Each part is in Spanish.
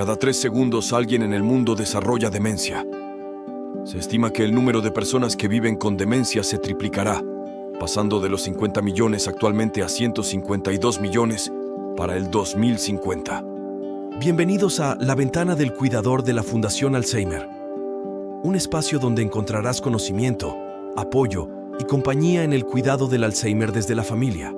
Cada 3 segundos alguien en el mundo desarrolla demencia. Se estima que el número de personas que viven con demencia se triplicará, pasando de los 50 millones actualmente a 152 millones para el 2050. Bienvenidos a La Ventana del Cuidador de la Fundación Alzheimer, un espacio donde encontrarás conocimiento, apoyo y compañía en el cuidado del Alzheimer desde la familia.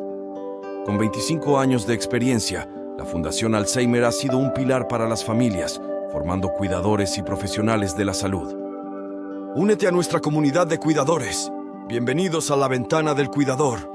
Con 25 años de experiencia, la Fundación Alzheimer ha sido un pilar para las familias, formando cuidadores y profesionales de la salud. Únete a nuestra comunidad de cuidadores. Bienvenidos a La Ventana del Cuidador.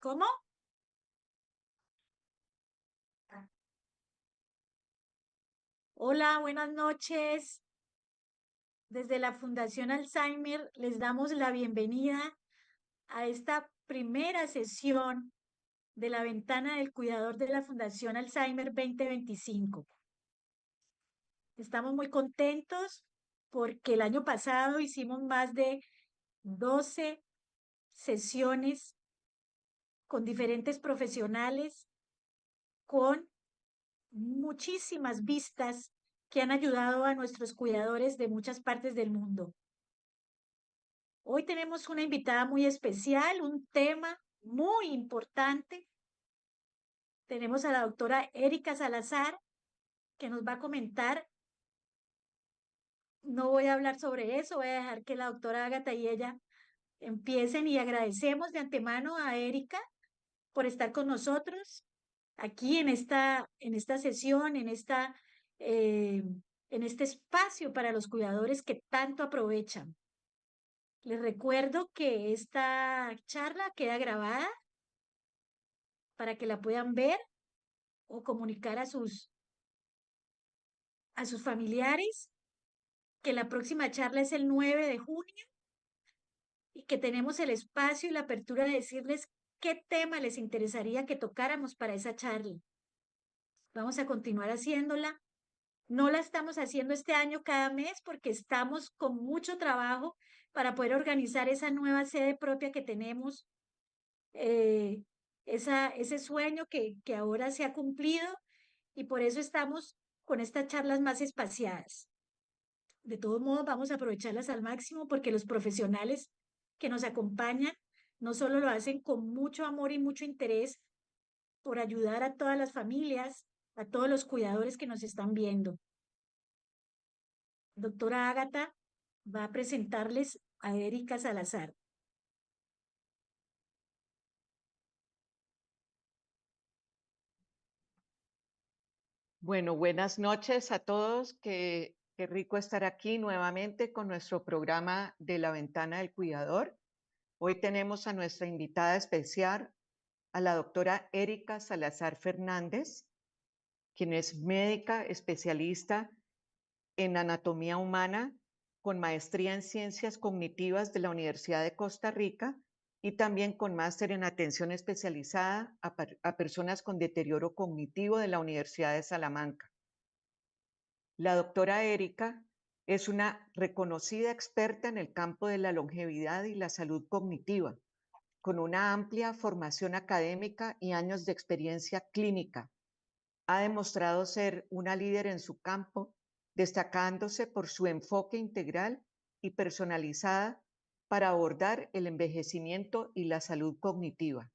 ¿Cómo? Hola, buenas noches. Desde la Fundación Alzheimer les damos la bienvenida a esta primera sesión de la Ventana del Cuidador de la Fundación Alzheimer 2025. Estamos muy contentos porque el año pasado hicimos más de 12 sesiones con diferentes profesionales, con muchísimas vistas que han ayudado a nuestros cuidadores de muchas partes del mundo. Hoy tenemos una invitada muy especial, un tema muy importante. Tenemos a la doctora Erika Salazar, que nos va a comentar. No voy a hablar sobre eso, voy a dejar que la doctora Ágata y ella empiecen, y agradecemos de antemano a Erika por estar con nosotros aquí en esta sesión, en este espacio para los cuidadores que tanto aprovechan. Les recuerdo que esta charla queda grabada para que la puedan ver o comunicar a sus familiares, que la próxima charla es el 9 de junio y que tenemos el espacio y la apertura de decirles qué tema les interesaría que tocáramos para esa charla. Vamos a continuar haciéndola. No la estamos haciendo este año cada mes porque estamos con mucho trabajo para poder organizar esa nueva sede propia que tenemos, eh, ese sueño que ahora se ha cumplido, y por eso estamos con estas charlas más espaciadas. De todos modos, vamos a aprovecharlas al máximo porque los profesionales que nos acompañan no solo lo hacen con mucho amor y mucho interés por ayudar a todas las familias, a todos los cuidadores que nos están viendo. Doctora Ágata va a presentarles a Erika Salazar. Bueno, buenas noches a todos. Qué rico estar aquí nuevamente con nuestro programa de La Ventana del Cuidador. Hoy tenemos a nuestra invitada especial, a la doctora Erika Salazar Fernández, quien es médica especialista en anatomía humana con maestría en ciencias cognitivas de la Universidad de Costa Rica y también con máster en atención especializada a personas con deterioro cognitivo de la Universidad de Salamanca. La doctora Erika es una reconocida experta en el campo de la longevidad y la salud cognitiva, con una amplia formación académica y años de experiencia clínica. Ha demostrado ser una líder en su campo, destacándose por su enfoque integral y personalizada para abordar el envejecimiento y la salud cognitiva.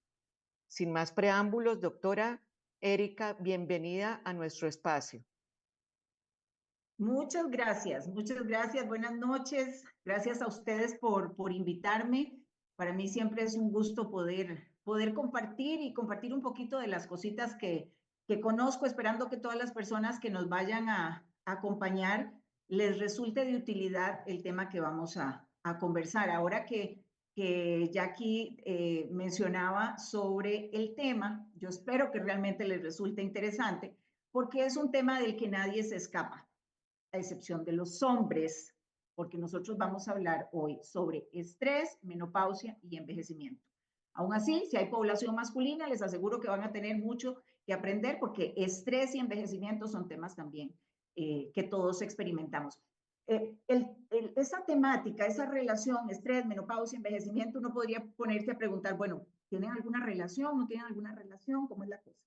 Sin más preámbulos, doctora Erika, bienvenida a nuestro espacio. Muchas gracias, buenas noches, gracias a ustedes por invitarme. Para mí siempre es un gusto poder compartir un poquito de las cositas que conozco, esperando que todas las personas que nos vayan a acompañar les resulte de utilidad el tema que vamos a conversar. Ahora que Jackie mencionaba sobre el tema, yo espero que realmente les resulte interesante, porque es un tema del que nadie se escapa, a excepción de los hombres, porque nosotros vamos a hablar hoy sobre estrés, menopausia y envejecimiento. Aún así, si hay población masculina, les aseguro que van a tener mucho que aprender porque estrés y envejecimiento son temas también que todos experimentamos. Esa temática, esa relación, estrés, menopausia, envejecimiento, uno podría ponerse a preguntar, bueno, ¿tienen alguna relación? ¿No tienen alguna relación? ¿Cómo es la cosa?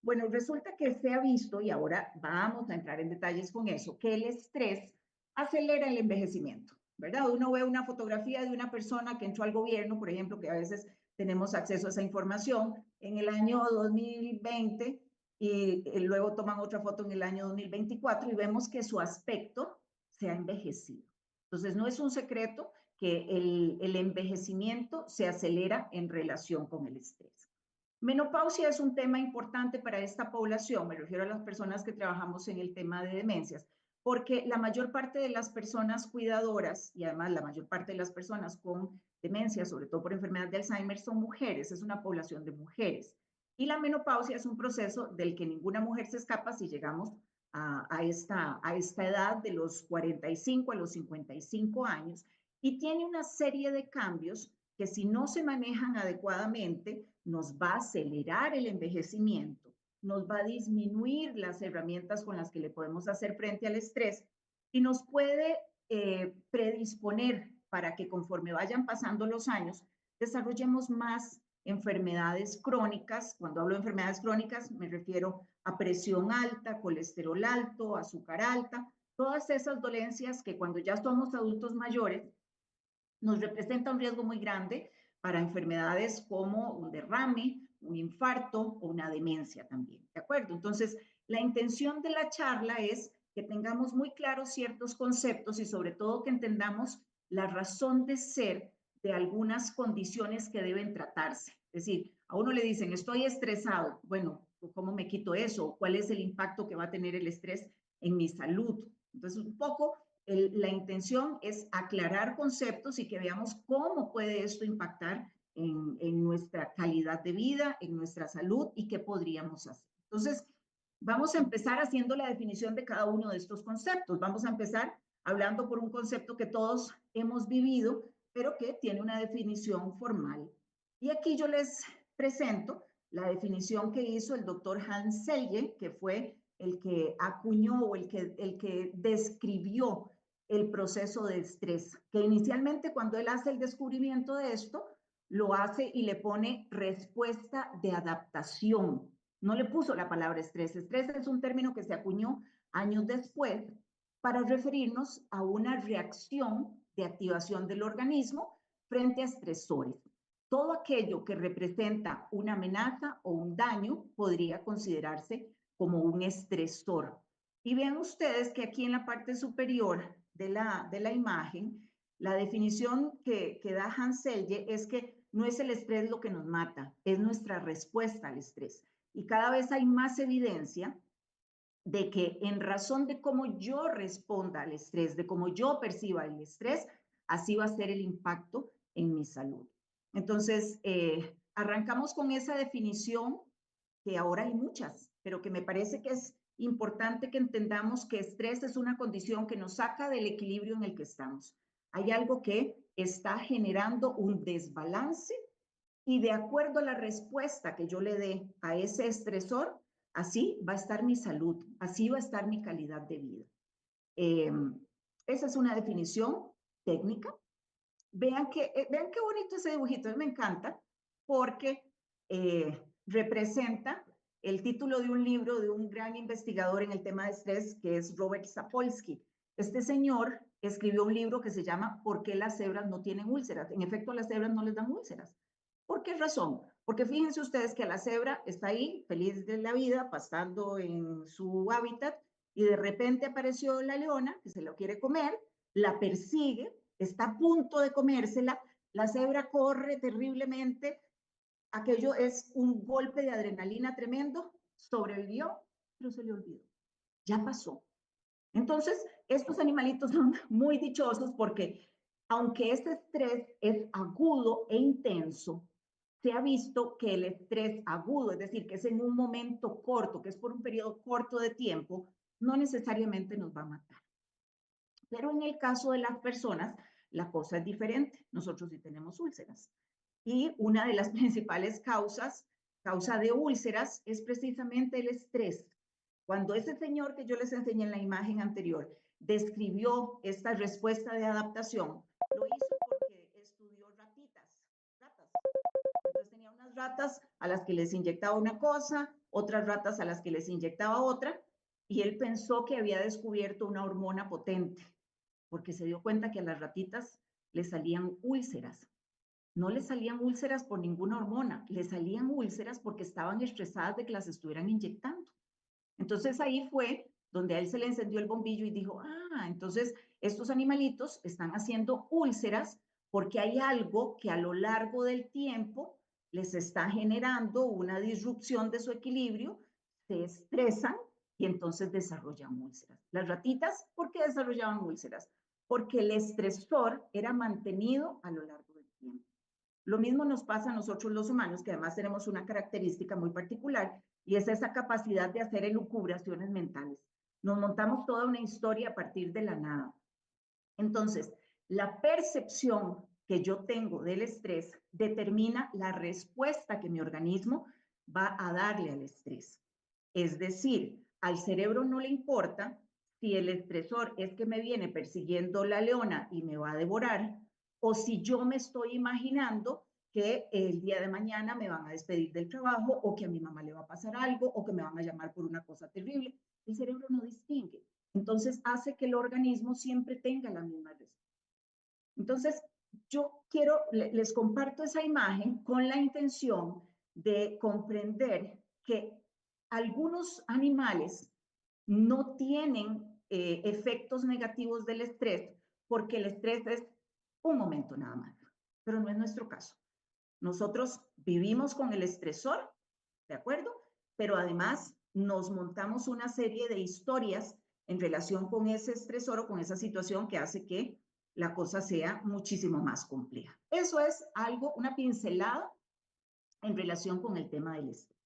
Bueno, resulta que se ha visto, y ahora vamos a entrar en detalles con eso, que el estrés acelera el envejecimiento, ¿verdad? Uno ve una fotografía de una persona que entró al gobierno, por ejemplo, que a veces tenemos acceso a esa información, en el año 2020 y luego toman otra foto en el año 2024 y vemos que su aspecto se ha envejecido. Entonces, no es un secreto que el envejecimiento se acelera en relación con el estrés. Menopausia es un tema importante para esta población, me refiero a las personas que trabajamos en el tema de demencias, porque la mayor parte de las personas cuidadoras y además la mayor parte de las personas con demencia, sobre todo por enfermedad de Alzheimer, son mujeres, es una población de mujeres. Y la menopausia es un proceso del que ninguna mujer se escapa si llegamos a esta edad de los 45 a los 55 años y tiene una serie de cambios que si no se manejan adecuadamente nos va a acelerar el envejecimiento, nos va a disminuir las herramientas con las que le podemos hacer frente al estrés y nos puede predisponer para que conforme vayan pasando los años desarrollemos más enfermedades crónicas. Cuando hablo de enfermedades crónicas me refiero a presión alta, colesterol alto, azúcar alta, todas esas dolencias que cuando ya somos adultos mayores nos representa un riesgo muy grande para enfermedades como un derrame, un infarto o una demencia también, ¿de acuerdo? Entonces, la intención de la charla es que tengamos muy claros ciertos conceptos y sobre todo que entendamos la razón de ser de algunas condiciones que deben tratarse. Es decir, a uno le dicen, estoy estresado. Bueno, ¿cómo me quito eso? ¿Cuál es el impacto que va a tener el estrés en mi salud? Entonces, un poco la intención es aclarar conceptos y que veamos cómo puede esto impactar en nuestra calidad de vida, en nuestra salud y qué podríamos hacer. Entonces, vamos a empezar haciendo la definición de cada uno de estos conceptos. Vamos a empezar hablando por un concepto que todos hemos vivido, pero que tiene una definición formal. Y aquí yo les presento la definición que hizo el doctor Hans Selye, que fue el que acuñó o el que describió el proceso de estrés, que inicialmente cuando él hace el descubrimiento de esto, lo hace y le pone respuesta de adaptación. No le puso la palabra estrés. Estrés es un término que se acuñó años después para referirnos a una reacción de activación del organismo frente a estresores. Todo aquello que representa una amenaza o un daño podría considerarse como un estresor. Y vean ustedes que aquí en la parte superior de la imagen, la definición que da Hans Selye es que no es el estrés lo que nos mata, es nuestra respuesta al estrés. Y cada vez hay más evidencia de que en razón de cómo yo responda al estrés, de cómo yo perciba el estrés, así va a ser el impacto en mi salud. Entonces, arrancamos con esa definición, que ahora hay muchas, pero que me parece que es importante que entendamos que estrés es una condición que nos saca del equilibrio en el que estamos. Hay algo que está generando un desbalance y de acuerdo a la respuesta que yo le dé a ese estresor, así va a estar mi salud, así va a estar mi calidad de vida. Esa es una definición técnica. Vean qué bonito ese dibujito, me encanta, porque representa el título de un libro de un gran investigador en el tema de estrés, que es Robert Sapolsky. Este señor escribió un libro que se llama ¿Por qué las cebras no tienen úlceras? En efecto, a las cebras no les dan úlceras. ¿Por qué razón? Porque fíjense ustedes que la cebra está ahí, feliz de la vida, pastando en su hábitat, y de repente apareció la leona, que se lo quiere comer, la persigue, está a punto de comérsela, la cebra corre terriblemente, aquello es un golpe de adrenalina tremendo, sobrevivió, pero se le olvidó, ya pasó. Entonces, estos animalitos son muy dichosos porque aunque este estrés es agudo e intenso, se ha visto que el estrés agudo, es decir, que es en un momento corto, que es por un periodo corto de tiempo, no necesariamente nos va a matar. Pero en el caso de las personas, la cosa es diferente. Nosotros sí tenemos úlceras. Y una de las principales causa de úlceras, es precisamente el estrés. Cuando ese señor que yo les enseñé en la imagen anterior describió esta respuesta de adaptación, lo hizo porque estudió ratas. Entonces tenía unas ratas a las que les inyectaba una cosa, otras ratas a las que les inyectaba otra, y él pensó que había descubierto una hormona potente, porque se dio cuenta que a las ratitas les salían úlceras. No les salían úlceras por ninguna hormona, les salían úlceras porque estaban estresadas de que las estuvieran inyectando. Entonces ahí fue donde a él se le encendió el bombillo y dijo, entonces estos animalitos están haciendo úlceras porque hay algo que a lo largo del tiempo les está generando una disrupción de su equilibrio, se estresan y entonces desarrollan úlceras. Las ratitas, ¿por qué desarrollaban úlceras? Porque el estresor era mantenido a lo largo del tiempo. Lo mismo nos pasa a nosotros los humanos, que además tenemos una característica muy particular, y es esa capacidad de hacer elucubraciones mentales. Nos montamos toda una historia a partir de la nada. Entonces, la percepción que yo tengo del estrés determina la respuesta que mi organismo va a darle al estrés. Es decir, al cerebro no le importa si el estresor es que me viene persiguiendo la leona y me va a devorar, o si yo me estoy imaginando que el día de mañana me van a despedir del trabajo, o que a mi mamá le va a pasar algo, o que me van a llamar por una cosa terrible. El cerebro no distingue. Entonces hace que el organismo siempre tenga la misma respuesta. Entonces, yo les comparto esa imagen con la intención de comprender que algunos animales no tienen efectos negativos del estrés, porque el estrés es un momento nada más, pero no es nuestro caso. Nosotros vivimos con el estresor, ¿de acuerdo? Pero además nos montamos una serie de historias en relación con ese estresor o con esa situación que hace que la cosa sea muchísimo más compleja. Eso es algo, una pincelada en relación con el tema del estrés.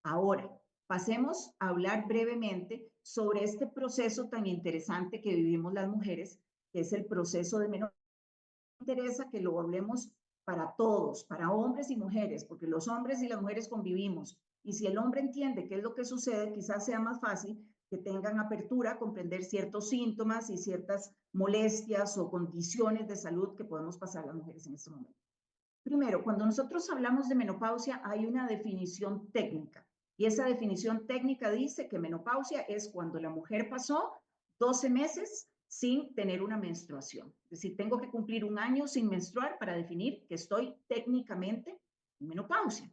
Ahora, pasemos a hablar brevemente sobre este proceso tan interesante que vivimos las mujeres, que es el proceso de menopausia. Me interesa que lo hablemos para todos, para hombres y mujeres, porque los hombres y las mujeres convivimos. Y si el hombre entiende qué es lo que sucede, quizás sea más fácil que tengan apertura a comprender ciertos síntomas y ciertas molestias o condiciones de salud que podemos pasar las mujeres en este momento. Primero, cuando nosotros hablamos de menopausia, hay una definición técnica. Y esa definición técnica dice que menopausia es cuando la mujer pasó 12 meses sin tener una menstruación. Es decir, tengo que cumplir un año sin menstruar para definir que estoy técnicamente en menopausia.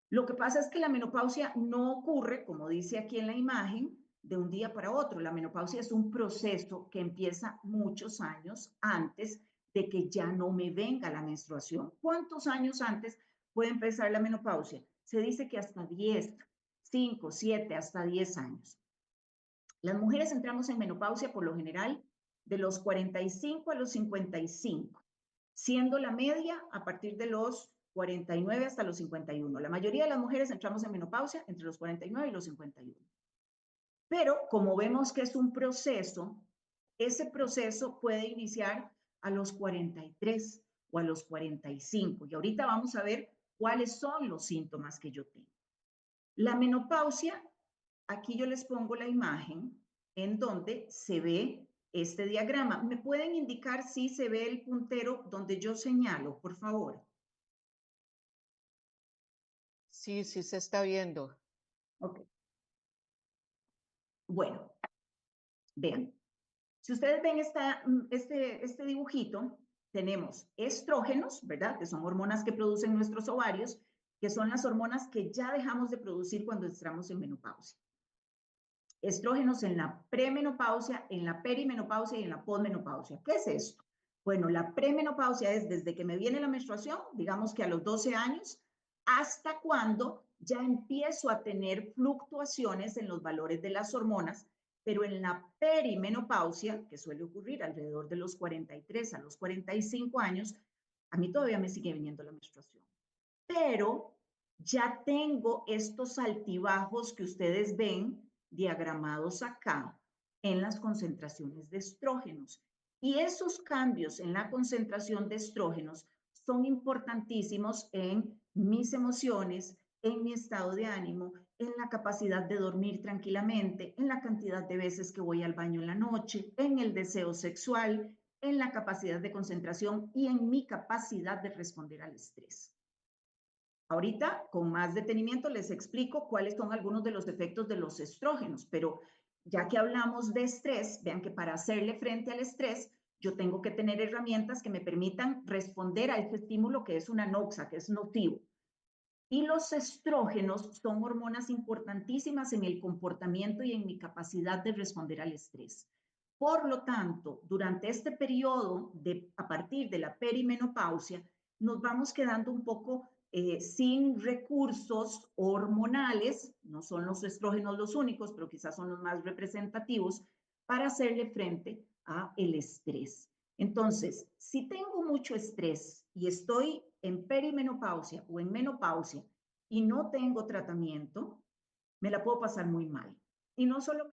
Lo que pasa es que la menopausia no ocurre, como dice aquí en la imagen, de un día para otro. La menopausia es un proceso que empieza muchos años antes de que ya no me venga la menstruación. ¿Cuántos años antes puede empezar la menopausia? Se dice que hasta 10, 5, 7, hasta 10 años. Las mujeres entramos en menopausia por lo general de los 45 a los 55, siendo la media a partir de los 49 hasta los 51. La mayoría de las mujeres entramos en menopausia entre los 49 y los 51. Pero como vemos que es un proceso, ese proceso puede iniciar a los 43 o a los 45. Y ahorita vamos a ver cuáles son los síntomas que yo tengo. La menopausia, aquí yo les pongo la imagen en donde se ve este diagrama. ¿Me pueden indicar si se ve el puntero donde yo señalo, por favor? Sí, sí se está viendo. Ok. Bueno, vean. Si ustedes ven este dibujito, tenemos estrógenos, ¿verdad? Que son hormonas que producen nuestros ovarios, que son las hormonas que ya dejamos de producir cuando entramos en menopausia. Estrógenos en la premenopausia, en la perimenopausia y en la posmenopausia. ¿Qué es esto? Bueno, la premenopausia es desde que me viene la menstruación, digamos que a los 12 años, hasta cuando ya empiezo a tener fluctuaciones en los valores de las hormonas, pero en la perimenopausia, que suele ocurrir alrededor de los 43 a los 45 años, a mí todavía me sigue viniendo la menstruación. Pero ya tengo estos altibajos que ustedes ven diagramados acá en las concentraciones de estrógenos. Y esos cambios en la concentración de estrógenos son importantísimos en mis emociones, en mi estado de ánimo, en la capacidad de dormir tranquilamente, en la cantidad de veces que voy al baño en la noche, en el deseo sexual, en la capacidad de concentración y en mi capacidad de responder al estrés. Ahorita, con más detenimiento, les explico cuáles son algunos de los efectos de los estrógenos, pero ya que hablamos de estrés, vean que para hacerle frente al estrés, yo tengo que tener herramientas que me permitan responder a este estímulo que es una noxa, que es nocivo. Y los estrógenos son hormonas importantísimas en el comportamiento y en mi capacidad de responder al estrés. Por lo tanto, durante este periodo, a partir de la perimenopausia, nos vamos quedando un poco sin recursos hormonales, no son los estrógenos los únicos, pero quizás son los más representativos, para hacerle frente a el estrés. Entonces, si tengo mucho estrés y estoy en perimenopausia o en menopausia y no tengo tratamiento, me la puedo pasar muy mal. Y no solo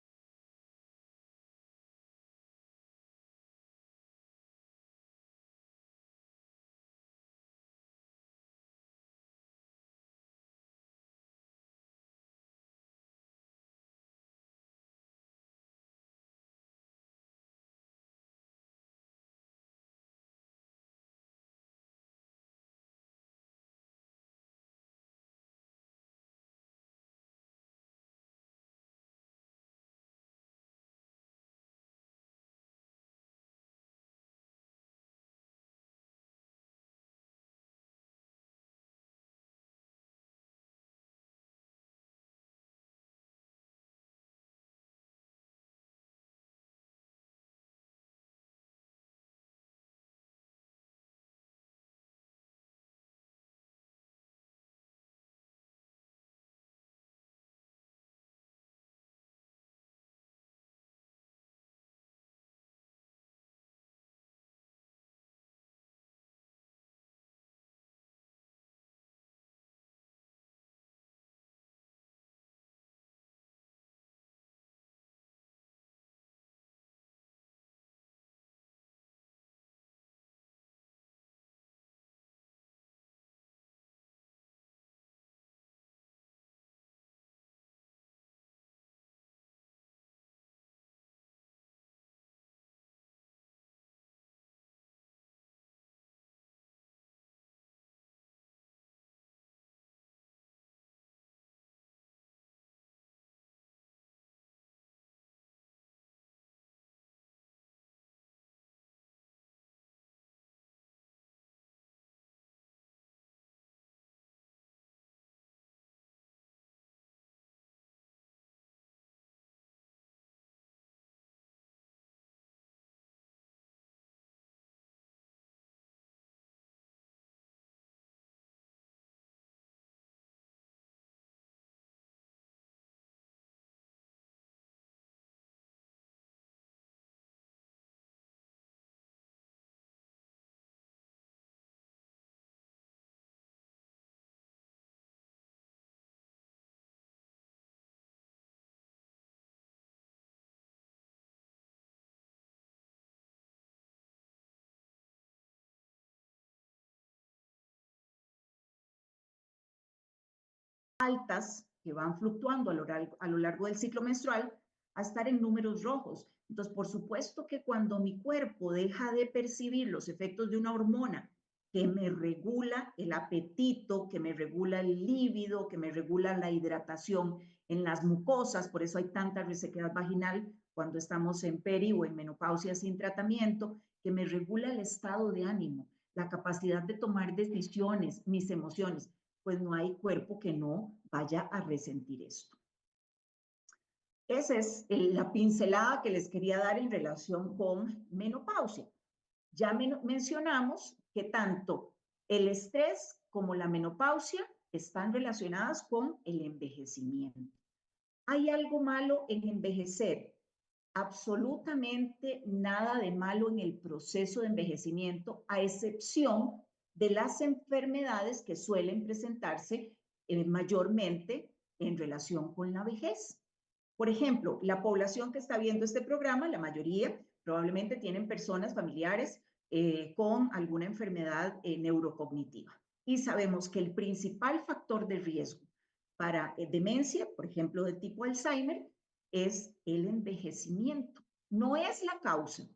altas que van fluctuando a lo largo del ciclo menstrual a estar en números rojos. Entonces, por supuesto que cuando mi cuerpo deja de percibir los efectos de una hormona que me regula el apetito, que me regula el líbido, que me regula la hidratación en las mucosas, por eso hay tanta resequedad vaginal cuando estamos en peri o en menopausia sin tratamiento, que me regula el estado de ánimo, la capacidad de tomar decisiones, mis emociones, pues no hay cuerpo que no vaya a resentir esto. Esa es la pincelada que les quería dar en relación con menopausia. Ya mencionamos que tanto el estrés como la menopausia están relacionadas con el envejecimiento. ¿Hay algo malo en envejecer? Absolutamente nada de malo en el proceso de envejecimiento, a excepción de las enfermedades que suelen presentarse mayormente en relación con la vejez. Por ejemplo, la población que está viendo este programa, la mayoría probablemente tienen personas familiares con alguna enfermedad neurocognitiva. Y sabemos que el principal factor de riesgo para demencia, por ejemplo, de tipo Alzheimer, es el envejecimiento. No es la causa.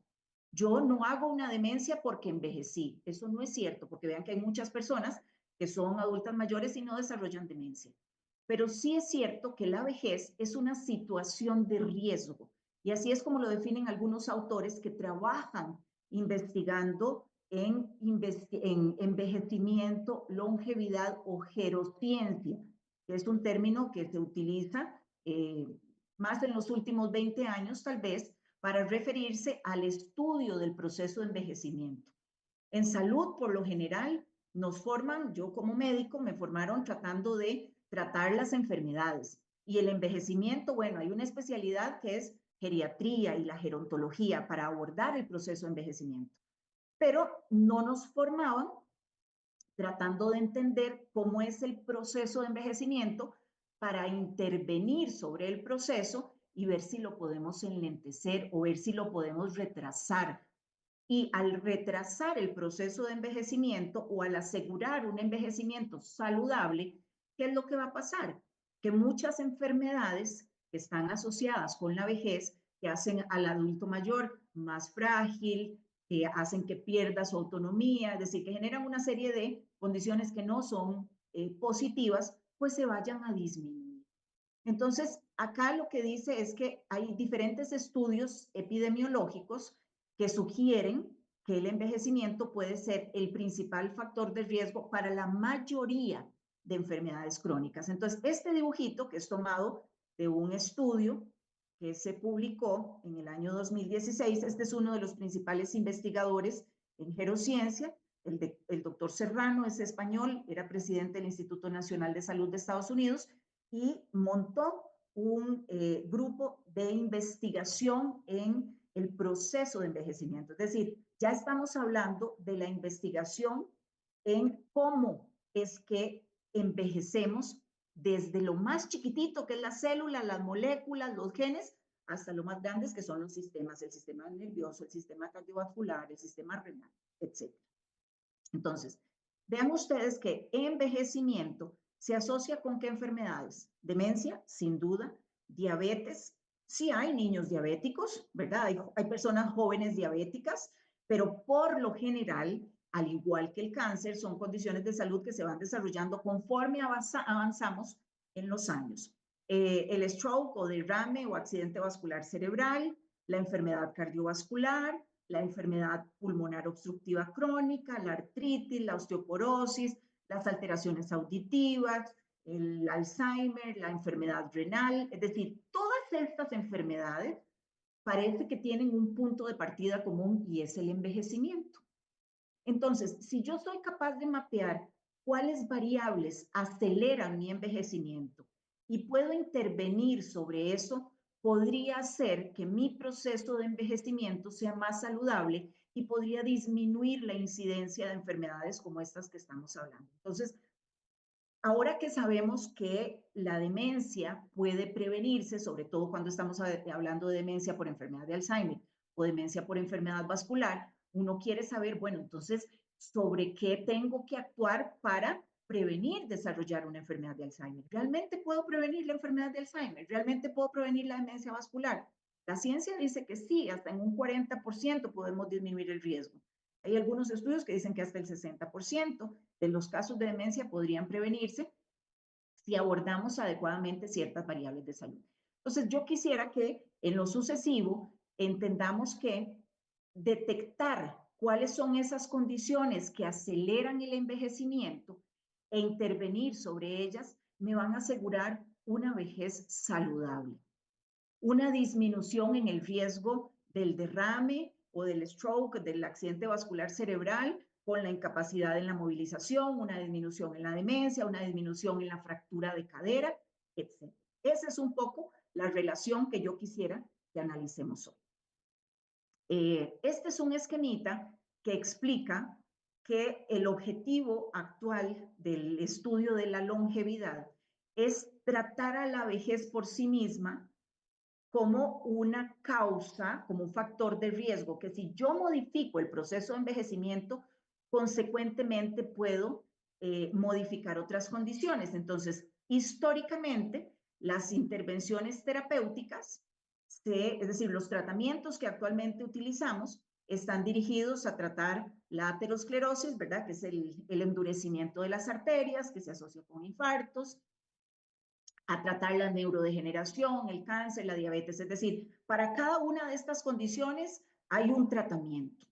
Yo no hago una demencia porque envejecí. Eso no es cierto, porque vean que hay muchas personas que son adultas mayores y no desarrollan demencia. Pero sí es cierto que la vejez es una situación de riesgo. Y así es como lo definen algunos autores que trabajan investigando en envejecimiento, longevidad o gerociencia, que es un término que se utiliza más en los últimos 20 años, tal vez, para referirse al estudio del proceso de envejecimiento. En salud, por lo general, nos forman, yo como médico, me formaron tratando de tratar las enfermedades. Y el envejecimiento, bueno, hay una especialidad que es geriatría y la gerontología para abordar el proceso de envejecimiento. Pero no nos formaban tratando de entender cómo es el proceso de envejecimiento para intervenir sobre el proceso y ver si lo podemos enlentecer o ver si lo podemos retrasar. Y al retrasar el proceso de envejecimiento o al asegurar un envejecimiento saludable, ¿qué es lo que va a pasar? Que muchas enfermedades que están asociadas con la vejez, que hacen al adulto mayor más frágil, que hacen que pierda su autonomía, es decir, que generan una serie de condiciones que no son positivas, pues se vayan a disminuir. Entonces, acá lo que dice es que hay diferentes estudios epidemiológicos que sugieren que el envejecimiento puede ser el principal factor de riesgo para la mayoría de enfermedades crónicas. Entonces, este dibujito que es tomado de un estudio que se publicó en el año 2016, este es uno de los principales investigadores en gerociencia, el doctor Serrano, es español, era presidente del Instituto Nacional de Salud de Estados Unidos, y montó un grupo de investigación en el proceso de envejecimiento. Es decir, ya estamos hablando de la investigación en cómo es que envejecemos desde lo más chiquitito, que es la célula, las moléculas, los genes, hasta lo más grandes, que son los sistemas, el sistema nervioso, el sistema cardiovascular, el sistema renal, etc. Entonces, vean ustedes que envejecimiento se asocia con qué enfermedades. Demencia, sin duda, diabetes. Sí hay niños diabéticos, ¿verdad? Hay personas jóvenes diabéticas, pero por lo general, al igual que el cáncer, son condiciones de salud que se van desarrollando conforme avanzamos en los años. El stroke o derrame o accidente vascular cerebral, la enfermedad cardiovascular, la enfermedad pulmonar obstructiva crónica, la artritis, la osteoporosis, las alteraciones auditivas, el Alzheimer, la enfermedad renal, es decir, todas estas enfermedades parece que tienen un punto de partida común y es el envejecimiento. Entonces, si yo soy capaz de mapear cuáles variables aceleran mi envejecimiento y puedo intervenir sobre eso, podría hacer que mi proceso de envejecimiento sea más saludable y podría disminuir la incidencia de enfermedades como estas que estamos hablando. Entonces, ahora que sabemos que la demencia puede prevenirse, sobre todo cuando estamos hablando de demencia por enfermedad de Alzheimer o demencia por enfermedad vascular, uno quiere saber, bueno, entonces, ¿sobre qué tengo que actuar para prevenir desarrollar una enfermedad de Alzheimer? ¿Realmente puedo prevenir la enfermedad de Alzheimer? ¿Realmente puedo prevenir la demencia vascular? La ciencia dice que sí, hasta en un 40% podemos disminuir el riesgo. Hay algunos estudios que dicen que hasta el 60% de los casos de demencia podrían prevenirse si abordamos adecuadamente ciertas variables de salud. Entonces, yo quisiera que en lo sucesivo entendamos que detectar cuáles son esas condiciones que aceleran el envejecimiento e intervenir sobre ellas me van a asegurar una vejez saludable, una disminución en el riesgo del derrame o del stroke, del accidente vascular cerebral, con la incapacidad en la movilización, una disminución en la demencia, una disminución en la fractura de cadera, etc. Esa es un poco la relación que yo quisiera que analicemos hoy. Este es un esquemita que explica que el objetivo actual del estudio de la longevidad es tratar a la vejez por sí misma como una causa, como un factor de riesgo, que si yo modifico el proceso de envejecimiento, consecuentemente puedo modificar otras condiciones. Entonces, históricamente, las intervenciones terapéuticas, es decir, los tratamientos que actualmente utilizamos, están dirigidos a tratar la aterosclerosis, ¿verdad? Que es el endurecimiento de las arterias, que se asocia con infartos, a tratar la neurodegeneración, el cáncer, la diabetes. Es decir, para cada una de estas condiciones hay un tratamiento.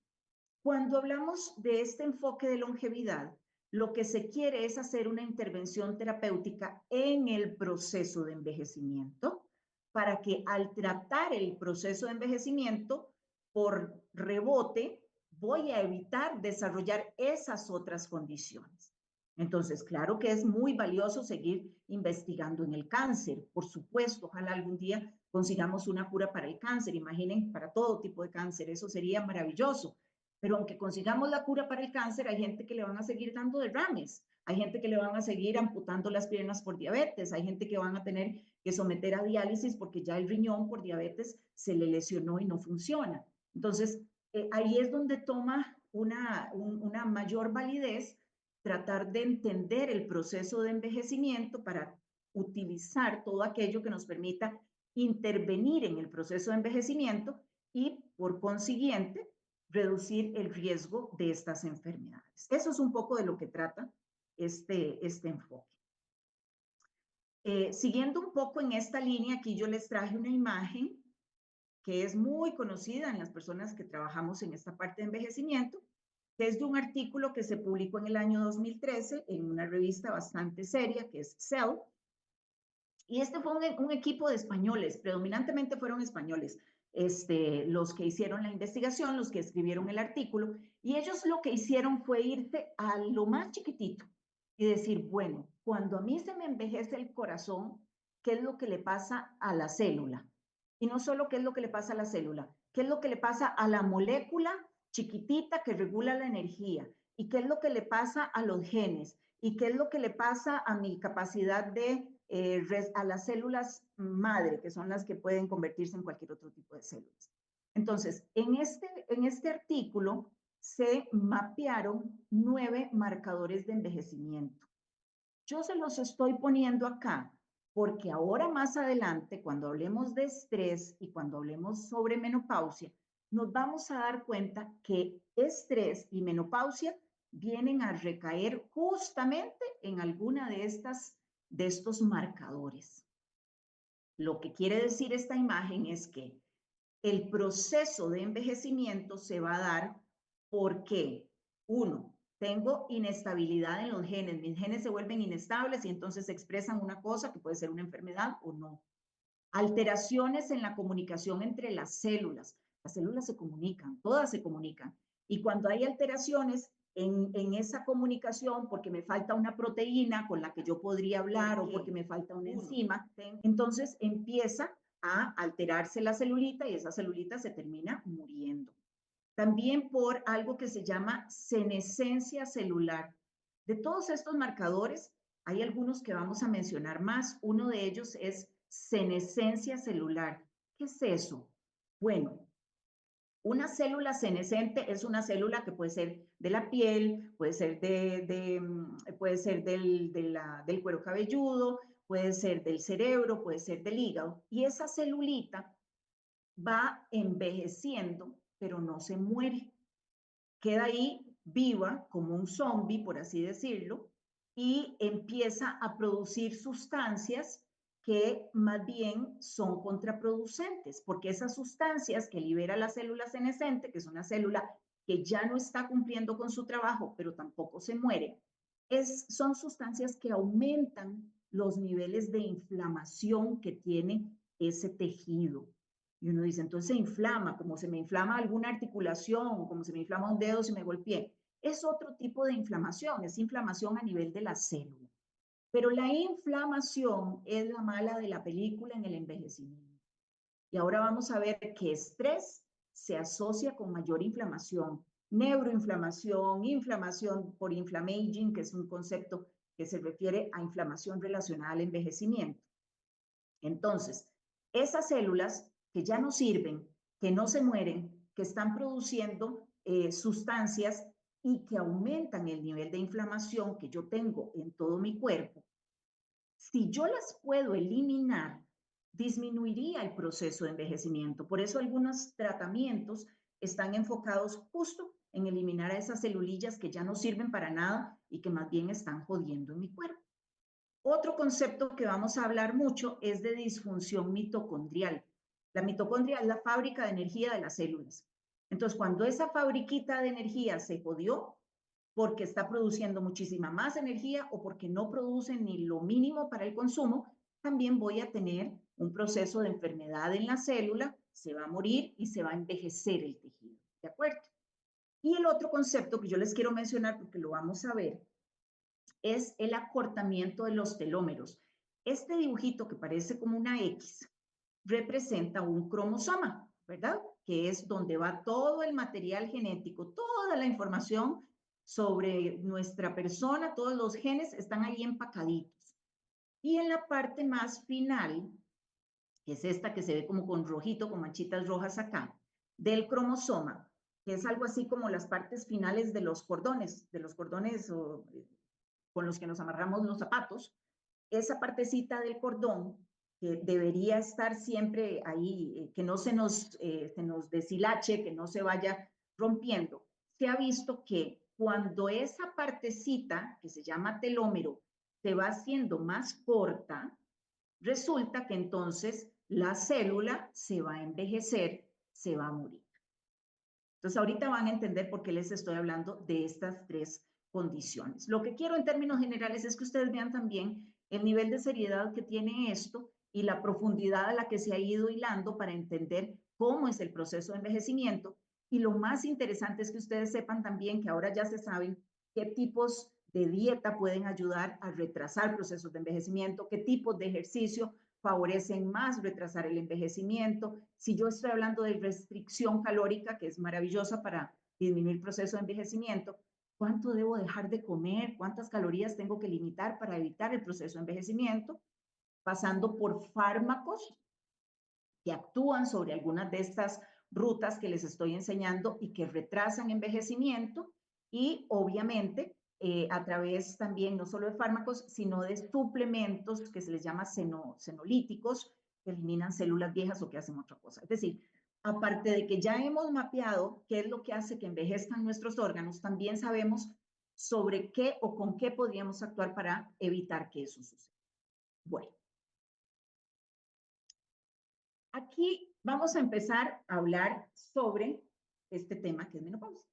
Cuando hablamos de este enfoque de longevidad, lo que se quiere es hacer una intervención terapéutica en el proceso de envejecimiento para que al tratar el proceso de envejecimiento, por rebote, voy a evitar desarrollar esas otras condiciones. Entonces, claro que es muy valioso seguir investigando en el cáncer, por supuesto, ojalá algún día consigamos una cura para el cáncer, imaginen, para todo tipo de cáncer, eso sería maravilloso. Pero aunque consigamos la cura para el cáncer, hay gente que le van a seguir dando derrames, hay gente que le van a seguir amputando las piernas por diabetes, hay gente que van a tener que someter a diálisis porque ya el riñón por diabetes se le lesionó y no funciona. Entonces, ahí es donde toma una mayor validez tratar de entender el proceso de envejecimiento para utilizar todo aquello que nos permita intervenir en el proceso de envejecimiento y, por consiguiente, reducir el riesgo de estas enfermedades. Eso es un poco de lo que trata este enfoque. Siguiendo un poco en esta línea, aquí yo les traje una imagen que es muy conocida en las personas que trabajamos en esta parte de envejecimiento, que es de un artículo que se publicó en el año 2013 en una revista bastante seria, que es Cell. Y este fue un equipo de españoles, predominantemente fueron españoles, los que hicieron la investigación, los que escribieron el artículo, y ellos lo que hicieron fue irse a lo más chiquitito y decir, bueno, cuando a mí se me envejece el corazón, ¿qué es lo que le pasa a la célula? Y no solo qué es lo que le pasa a la célula, qué es lo que le pasa a la molécula chiquitita que regula la energía, y qué es lo que le pasa a los genes, y qué es lo que le pasa a mi capacidad de a las células madre, que son las que pueden convertirse en cualquier otro tipo de células. Entonces, en este artículo se mapearon 9 marcadores de envejecimiento. Yo se los estoy poniendo acá porque ahora más adelante, cuando hablemos de estrés y cuando hablemos sobre menopausia, nos vamos a dar cuenta que estrés y menopausia vienen a recaer justamente en alguna de estos marcadores. Lo que quiere decir esta imagen es que el proceso de envejecimiento se va a dar porque, uno, tengo inestabilidad en los genes, mis genes se vuelven inestables y entonces expresan una cosa que puede ser una enfermedad o no. Alteraciones en la comunicación entre las células se comunican, todas se comunican, y cuando hay alteraciones en esa comunicación, porque me falta una proteína con la que yo podría hablar o porque me falta una enzima, entonces empieza a alterarse la celulita y esa celulita se termina muriendo. También por algo que se llama senescencia celular. De todos estos marcadores, hay algunos que vamos a mencionar más. Uno de ellos es senescencia celular. ¿Qué es eso? Bueno, una célula senescente es una célula que puede ser de la piel, puede ser, puede ser del cuero cabelludo, puede ser del cerebro, puede ser del hígado. Y esa celulita va envejeciendo, pero no se muere. Queda ahí viva como un zombie, por así decirlo, y empieza a producir sustancias que más bien son contraproducentes, porque esas sustancias que libera la célula senescente, que es una célula que ya no está cumpliendo con su trabajo, pero tampoco se muere, son sustancias que aumentan los niveles de inflamación que tiene ese tejido. Y uno dice, entonces se inflama, como se me inflama alguna articulación, como se me inflama un dedo si me golpeé. Es otro tipo de inflamación, es inflamación a nivel de la célula. Pero la inflamación es la mala de la película en el envejecimiento. Y ahora vamos a ver que estrés se asocia con mayor inflamación, neuroinflamación, inflamación por inflammaging, que es un concepto que se refiere a inflamación relacionada al envejecimiento. Entonces, esas células que ya no sirven, que no se mueren, que están produciendo sustancias y que aumentan el nivel de inflamación que yo tengo en todo mi cuerpo, si yo las puedo eliminar, disminuiría el proceso de envejecimiento. Por eso algunos tratamientos están enfocados justo en eliminar a esas celulillas que ya no sirven para nada y que más bien están jodiendo en mi cuerpo. Otro concepto que vamos a hablar mucho es de disfunción mitocondrial. La mitocondria es la fábrica de energía de las células. Entonces, cuando esa fabriquita de energía se jodió, porque está produciendo muchísima más energía o porque no produce ni lo mínimo para el consumo, también voy a tener un proceso de enfermedad en la célula, se va a morir y se va a envejecer el tejido, ¿de acuerdo? Y el otro concepto que yo les quiero mencionar, porque lo vamos a ver, es el acortamiento de los telómeros. Este dibujito que parece como una X representa un cromosoma, ¿verdad? Que es donde va todo el material genético, toda la información sobre nuestra persona, todos los genes están ahí empacaditos. Y en la parte más final, que es esta que se ve como con rojito, con manchitas rojas acá, del cromosoma, que es algo así como las partes finales de los cordones con los que nos amarramos los zapatos, esa partecita del cordón que debería estar siempre ahí, que no se nos deshilache, que no se vaya rompiendo, se ha visto que cuando esa partecita, que se llama telómero, se va haciendo más corta, resulta que entonces la célula se va a envejecer, se va a morir. Entonces, ahorita van a entender por qué les estoy hablando de estas tres condiciones. Lo que quiero en términos generales es que ustedes vean también el nivel de seriedad que tiene esto y la profundidad a la que se ha ido hilando para entender cómo es el proceso de envejecimiento. Y lo más interesante es que ustedes sepan también que ahora ya se saben qué tipos de dieta pueden ayudar a retrasar procesos de envejecimiento, qué tipos de ejercicio favorecen más retrasar el envejecimiento. Si yo estoy hablando de restricción calórica, que es maravillosa para disminuir el proceso de envejecimiento, ¿cuánto debo dejar de comer? ¿Cuántas calorías tengo que limitar para evitar el proceso de envejecimiento? Pasando por fármacos que actúan sobre algunas de estas rutas que les estoy enseñando y que retrasan envejecimiento y obviamente a través también no solo de fármacos, sino de suplementos que se les llama senolíticos, que eliminan células viejas o que hacen otra cosa. Es decir, aparte de que ya hemos mapeado qué es lo que hace que envejezcan nuestros órganos, también sabemos sobre qué o con qué podríamos actuar para evitar que eso suceda. Bueno, aquí vamos a empezar a hablar sobre este tema que es menopausia.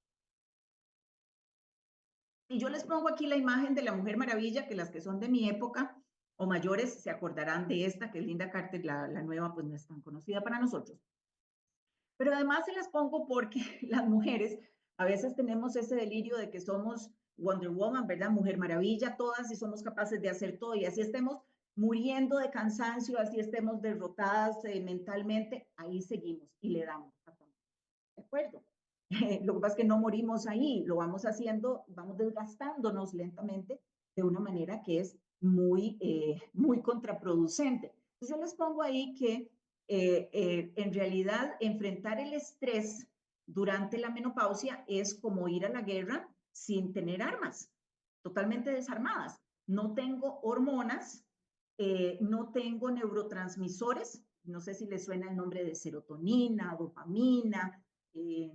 Y yo les pongo aquí la imagen de la Mujer Maravilla, que las que son de mi época o mayores se acordarán de esta, que es Linda Carter, la nueva pues no es tan conocida para nosotros. Pero además se las pongo porque las mujeres a veces tenemos ese delirio de que somos Wonder Woman, ¿verdad? Mujer Maravilla, todas y somos capaces de hacer todo y así estemos muriendo de cansancio, así estemos derrotadas mentalmente, ahí seguimos y le damos. ¿De acuerdo? Lo que pasa es que no morimos ahí, lo vamos haciendo, vamos desgastándonos lentamente de una manera que es muy contraproducente. Entonces yo les pongo ahí que en realidad enfrentar el estrés durante la menopausia es como ir a la guerra sin tener armas, totalmente desarmadas. No tengo hormonas, no tengo neurotransmisores, no sé si les suena el nombre de serotonina, dopamina,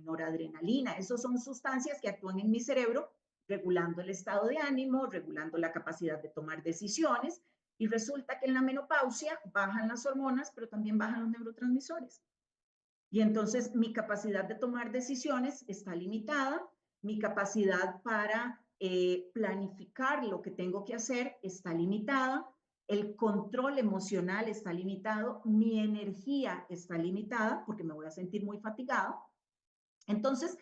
noradrenalina. Esas son sustancias que actúan en mi cerebro regulando el estado de ánimo, regulando la capacidad de tomar decisiones y resulta que en la menopausia bajan las hormonas, pero también bajan los neurotransmisores. Y entonces mi capacidad de tomar decisiones está limitada, mi capacidad para planificar lo que tengo que hacer está limitada, el control emocional está limitado, mi energía está limitada porque me voy a sentir muy fatigada. Entonces,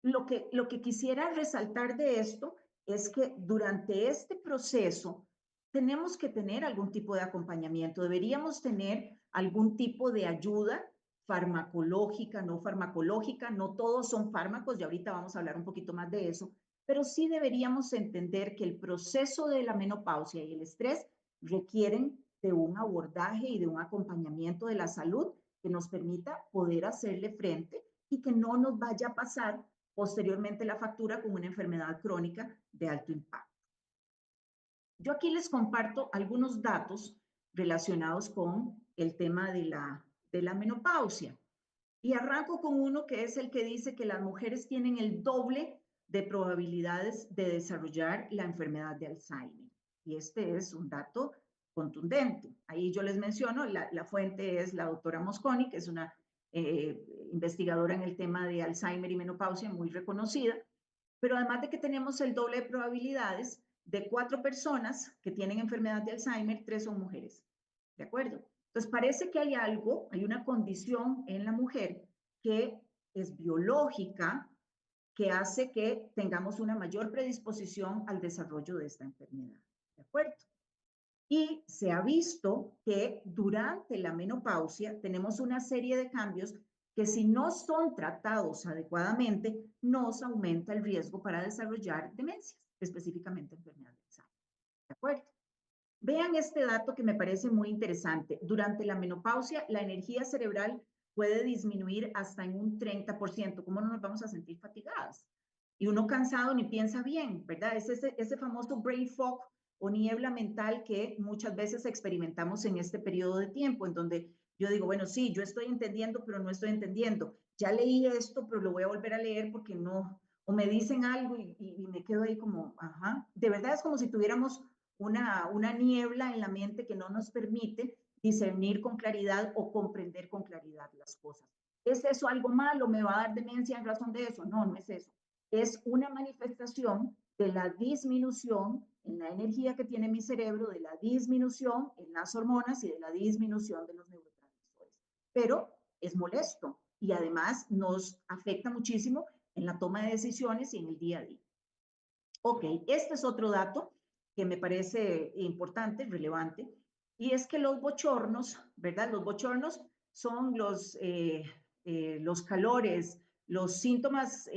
lo que quisiera resaltar de esto es que durante este proceso tenemos que tener algún tipo de acompañamiento, deberíamos tener algún tipo de ayuda farmacológica, no todos son fármacos y ahorita vamos a hablar un poquito más de eso, pero sí deberíamos entender que el proceso de la menopausia y el estrés requieren de un abordaje y de un acompañamiento de la salud que nos permita poder hacerle frente y que no nos vaya a pasar posteriormente la factura con una enfermedad crónica de alto impacto. Yo aquí les comparto algunos datos relacionados con el tema de la menopausia. Y arranco con uno que es el que dice que las mujeres tienen el doble de probabilidades de desarrollar la enfermedad de Alzheimer. Y este es un dato contundente. Ahí yo les menciono, la fuente es la doctora Mosconi, que es una investigadora en el tema de Alzheimer y menopausia muy reconocida. Pero además de que tenemos el doble de probabilidades, de 4 personas que tienen enfermedad de Alzheimer, 3 son mujeres. ¿De acuerdo? Entonces parece que hay algo, hay una condición en la mujer que es biológica, que hace que tengamos una mayor predisposición al desarrollo de esta enfermedad. ¿De acuerdo? Y se ha visto que durante la menopausia tenemos una serie de cambios que si no son tratados adecuadamente, nos aumenta el riesgo para desarrollar demencias, específicamente enfermedad de Alzheimer. ¿De acuerdo? Vean este dato que me parece muy interesante. Durante la menopausia, la energía cerebral puede disminuir hasta en un 30%. ¿Cómo no nos vamos a sentir fatigadas? Y uno cansado ni piensa bien, ¿verdad? Es ese famoso brain fog o niebla mental que muchas veces experimentamos en este periodo de tiempo, en donde yo digo, bueno, sí, yo estoy entendiendo, pero no estoy entendiendo. Ya leí esto, pero lo voy a volver a leer porque no, o me dicen algo y me quedo ahí como, ajá. De verdad es como si tuviéramos una niebla en la mente que no nos permite discernir con claridad o comprender con claridad las cosas. ¿Es eso algo malo? ¿Me va a dar demencia en razón de eso? No, no es eso. Es una manifestación de la disminución en la energía que tiene mi cerebro, de la disminución en las hormonas y de la disminución de los neurotransmisores. Pero es molesto y además nos afecta muchísimo en la toma de decisiones y en el día a día. Ok, este es otro dato que me parece importante, relevante, y es que los bochornos, ¿verdad? Los bochornos son los calores, los síntomas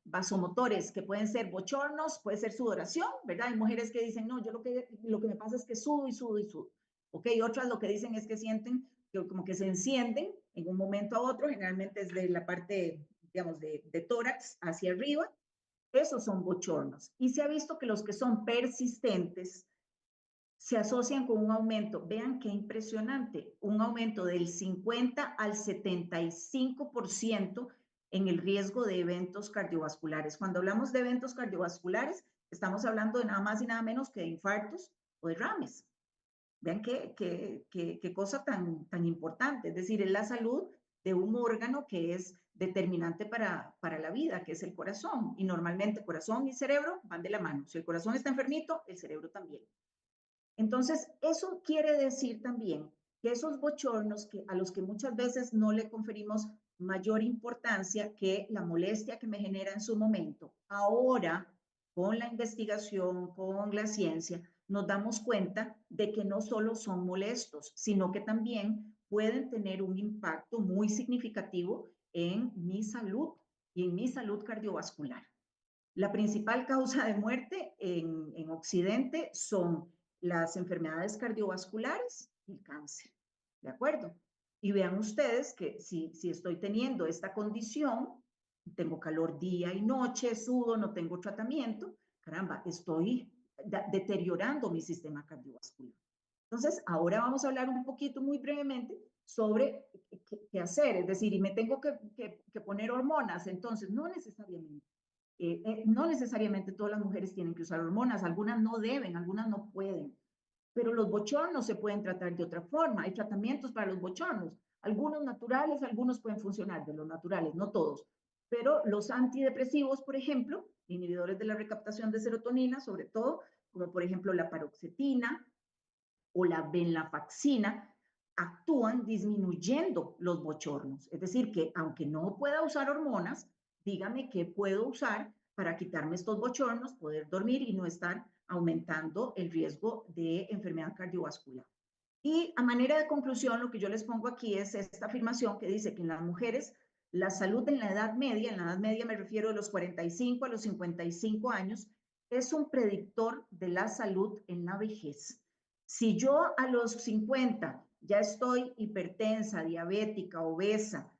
vasomotores que pueden ser bochornos, puede ser sudoración, ¿verdad? Hay mujeres que dicen, no, yo lo que me pasa es que sudo y sudo y sudo. Ok, otras lo que dicen es que sienten que como que se encienden en un momento a otro, generalmente es de la parte, digamos, de tórax hacia arriba. Esos son bochornos. Y se ha visto que los que son persistentes se asocian con un aumento, vean qué impresionante, un aumento del 50 al 75% en el riesgo de eventos cardiovasculares. Cuando hablamos de eventos cardiovasculares, estamos hablando de nada más y nada menos que de infartos o derrames. Vean qué cosa tan importante, es decir, es la salud de un órgano que es determinante para la vida, que es el corazón. Y normalmente corazón y cerebro van de la mano. Si el corazón está enfermito, el cerebro también. Entonces, eso quiere decir también que esos bochornos a los que muchas veces no le conferimos mayor importancia que la molestia que me genera en su momento, ahora con la investigación, con la ciencia, nos damos cuenta de que no solo son molestos, sino que también pueden tener un impacto muy significativo en mi salud y en mi salud cardiovascular. La principal causa de muerte en Occidente son las enfermedades cardiovasculares y el cáncer, ¿de acuerdo? Y vean ustedes que si estoy teniendo esta condición, tengo calor día y noche, sudo, no tengo tratamiento, caramba, estoy deteriorando mi sistema cardiovascular. Entonces, ahora vamos a hablar un poquito, muy brevemente, sobre qué hacer, es decir, y me tengo que poner hormonas, entonces, no necesariamente. No necesariamente todas las mujeres tienen que usar hormonas, algunas no deben, algunas no pueden, pero los bochornos se pueden tratar de otra forma, hay tratamientos para los bochornos, algunos naturales, algunos pueden funcionar de los naturales, no todos, pero los antidepresivos, por ejemplo, inhibidores de la recaptación de serotonina, sobre todo, como por ejemplo la paroxetina o la venlafaxina, actúan disminuyendo los bochornos, es decir, que aunque no pueda usar hormonas, dígame qué puedo usar para quitarme estos bochornos, poder dormir y no estar aumentando el riesgo de enfermedad cardiovascular. Y a manera de conclusión, lo que yo les pongo aquí es esta afirmación que dice que en las mujeres la salud en la edad media me refiero de los 45 a los 55 años, es un predictor de la salud en la vejez. Si yo a los 50 ya estoy hipertensa, diabética, obesa,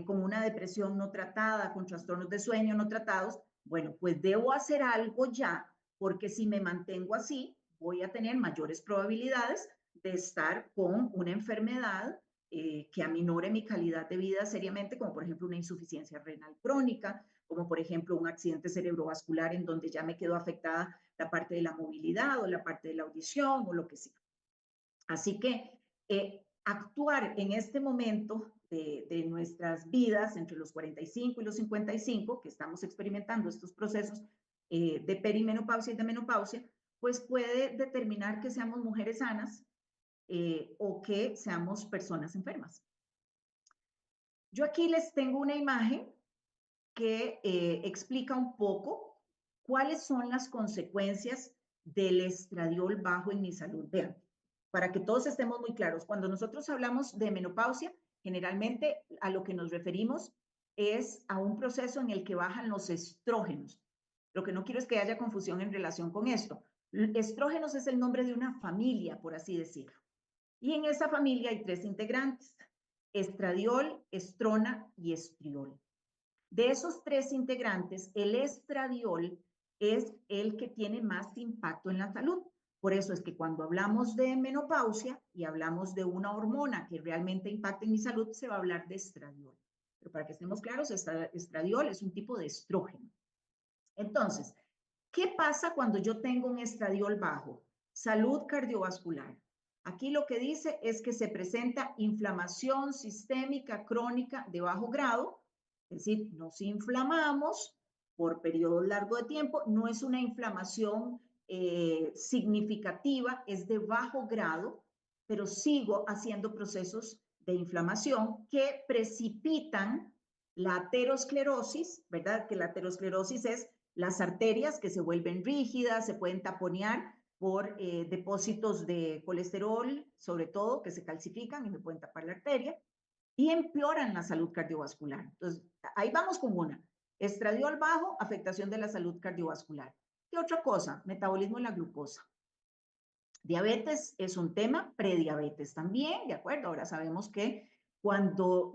con una depresión no tratada, con trastornos de sueño no tratados, bueno, pues debo hacer algo ya, porque si me mantengo así, voy a tener mayores probabilidades de estar con una enfermedad que aminore mi calidad de vida seriamente, como por ejemplo una insuficiencia renal crónica, como por ejemplo un accidente cerebrovascular en donde ya me quedó afectada la parte de la movilidad o la parte de la audición o lo que sea. Así que actuar en este momento de nuestras vidas, entre los 45 y los 55, que estamos experimentando estos procesos de perimenopausia y de menopausia, pues puede determinar que seamos mujeres sanas o que seamos personas enfermas. Yo aquí les tengo una imagen que explica un poco cuáles son las consecuencias del estradiol bajo en mi salud. Vean, para que todos estemos muy claros, cuando nosotros hablamos de menopausia, generalmente a lo que nos referimos es a un proceso en el que bajan los estrógenos. Lo que no quiero es que haya confusión en relación con esto. Estrógenos es el nombre de una familia, por así decirlo. Y en esa familia hay 3 integrantes: estradiol, estrona y estriol. De esos 3 integrantes, el estradiol es el que tiene más impacto en la salud. Por eso es que cuando hablamos de menopausia y hablamos de una hormona que realmente impacta en mi salud, se va a hablar de estradiol. Pero para que estemos claros, estradiol es un tipo de estrógeno. Entonces, ¿qué pasa cuando yo tengo un estradiol bajo? Salud cardiovascular. Aquí lo que dice es que se presenta inflamación sistémica crónica de bajo grado, es decir, nos inflamamos por periodos largos de tiempo, no es una inflamación significativa, es de bajo grado, pero sigo haciendo procesos de inflamación que precipitan la aterosclerosis, ¿verdad? Que la aterosclerosis es las arterias que se vuelven rígidas, se pueden taponear por depósitos de colesterol, sobre todo, que se calcifican y me pueden tapar la arteria, y empeoran la salud cardiovascular. Entonces, ahí vamos con una. Estradiol bajo, afectación de la salud cardiovascular. ¿Qué otra cosa? Metabolismo de la glucosa. Diabetes es un tema, prediabetes también, ¿de acuerdo? Ahora sabemos que cuando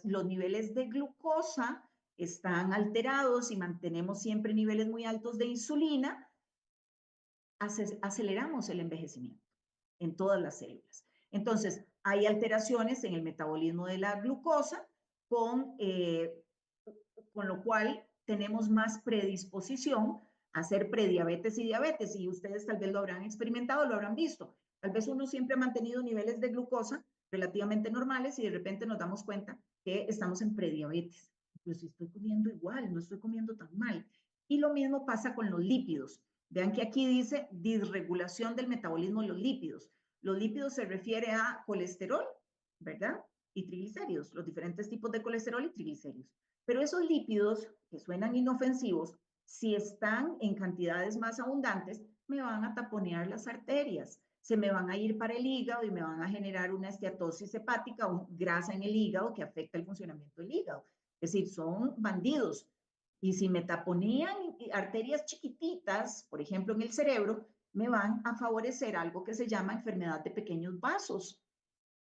los niveles de glucosa están alterados y mantenemos siempre niveles muy altos de insulina, aceleramos el envejecimiento en todas las células. Entonces, hay alteraciones en el metabolismo de la glucosa, con lo cual tenemos más predisposición a hacer prediabetes y diabetes, y ustedes tal vez lo habrán experimentado, lo habrán visto. Tal vez uno siempre ha mantenido niveles de glucosa relativamente normales y de repente nos damos cuenta que estamos en prediabetes. Pero si estoy comiendo igual, no estoy comiendo tan mal. Y lo mismo pasa con los lípidos. Vean que aquí dice disregulación del metabolismo de los lípidos. Los lípidos se refiere a colesterol, ¿verdad? Y triglicéridos, los diferentes tipos de colesterol y triglicéridos. Pero esos lípidos, que suenan inofensivos, si están en cantidades más abundantes, me van a taponear las arterias, se me van a ir para el hígado y me van a generar una esteatosis hepática o grasa en el hígado que afecta el funcionamiento del hígado. Es decir, son bandidos. Y si me taponean arterias chiquititas, por ejemplo en el cerebro, me van a favorecer algo que se llama enfermedad de pequeños vasos.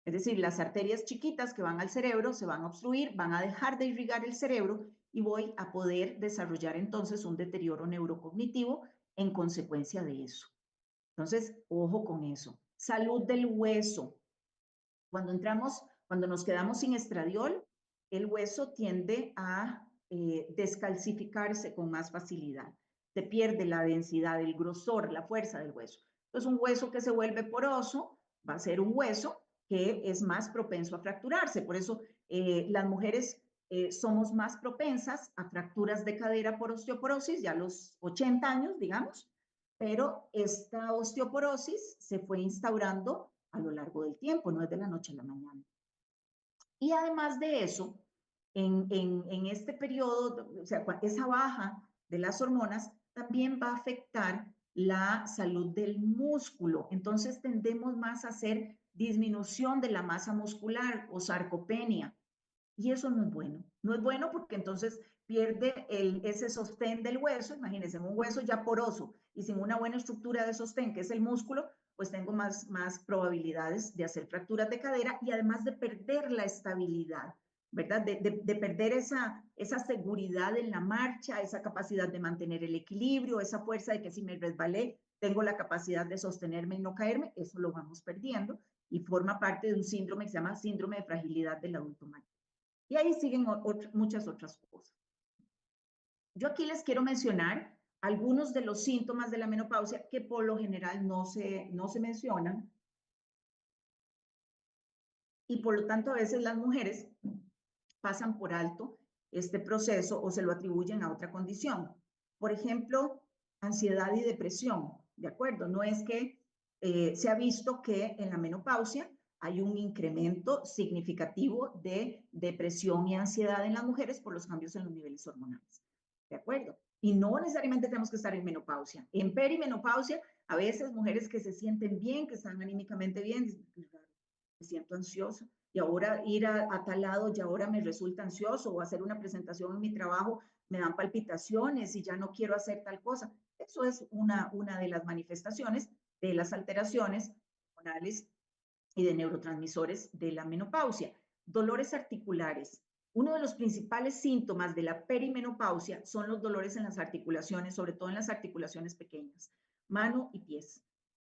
Es decir, las arterias chiquitas que van al cerebro se van a obstruir, van a dejar de irrigar el cerebro y voy a poder desarrollar entonces un deterioro neurocognitivo en consecuencia de eso. Entonces, ojo con eso. Salud del hueso. Cuando nos quedamos sin estradiol, el hueso tiende a descalcificarse con más facilidad. Se pierde la densidad, el grosor, la fuerza del hueso. Entonces, un hueso que se vuelve poroso va a ser un hueso que es más propenso a fracturarse. Por eso las mujeres somos más propensas a fracturas de cadera por osteoporosis ya a los 80 años, digamos, pero esta osteoporosis se fue instaurando a lo largo del tiempo, no es de la noche a la mañana. Y además de eso, en este periodo, o sea, esa baja de las hormonas también va a afectar la salud del músculo. Entonces tendemos más a hacer disminución de la masa muscular o sarcopenia. Y eso no es bueno. No es bueno porque entonces pierde ese sostén del hueso. Imagínense, un hueso ya poroso y sin una buena estructura de sostén, que es el músculo, pues tengo más probabilidades de hacer fracturas de cadera y además de perder la estabilidad, ¿verdad? De perder esa seguridad en la marcha, esa capacidad de mantener el equilibrio, esa fuerza de que si me resbalé, tengo la capacidad de sostenerme y no caerme, eso lo vamos perdiendo y forma parte de un síndrome que se llama síndrome de fragilidad del adulto mayor. Y ahí siguen muchas otras cosas. Yo aquí les quiero mencionar algunos de los síntomas de la menopausia que por lo general no se mencionan y por lo tanto a veces las mujeres pasan por alto este proceso o se lo atribuyen a otra condición. Por ejemplo, ansiedad y depresión, ¿de acuerdo? No es que se ha visto que en la menopausia hay un incremento significativo de depresión y ansiedad en las mujeres por los cambios en los niveles hormonales, ¿de acuerdo? Y no necesariamente tenemos que estar en menopausia. En perimenopausia, a veces mujeres que se sienten bien, que están anímicamente bien, dicen, me siento ansiosa y ahora ir a tal lado y ahora me resulta ansioso o hacer una presentación en mi trabajo me dan palpitaciones y ya no quiero hacer tal cosa. Eso es una de las manifestaciones de las alteraciones hormonales y de neurotransmisores de la menopausia. Dolores articulares. Uno de los principales síntomas de la perimenopausia son los dolores en las articulaciones, sobre todo en las articulaciones pequeñas, mano y pies.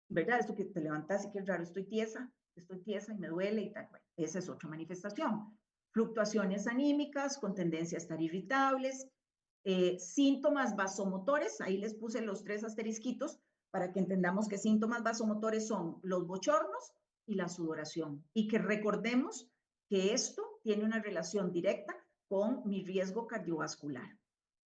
¿Verdad? Esto que te levantas y que es raro, estoy tiesa y me duele y tal. Bueno, esa es otra manifestación. Fluctuaciones anímicas con tendencia a estar irritables, síntomas vasomotores, ahí les puse los 3 asterisquitos para que entendamos que síntomas vasomotores son los bochornos y la sudoración. Y que recordemos que esto tiene una relación directa con mi riesgo cardiovascular.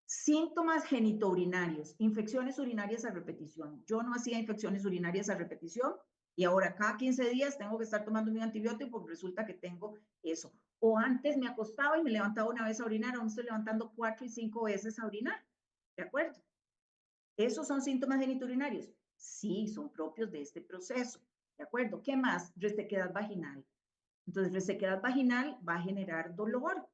Síntomas genitourinarios, infecciones urinarias a repetición. Yo no hacía infecciones urinarias a repetición y ahora cada 15 días tengo que estar tomando mi antibiótico porque resulta que tengo eso. O antes me acostaba y me levantaba una vez a orinar, ahora me estoy levantando 4 y 5 veces a orinar. ¿De acuerdo? ¿Esos son síntomas genitourinarios? Sí, son propios de este proceso. ¿De acuerdo? ¿Qué más? Resequedad vaginal. Entonces, resequedad vaginal va a generar dolor.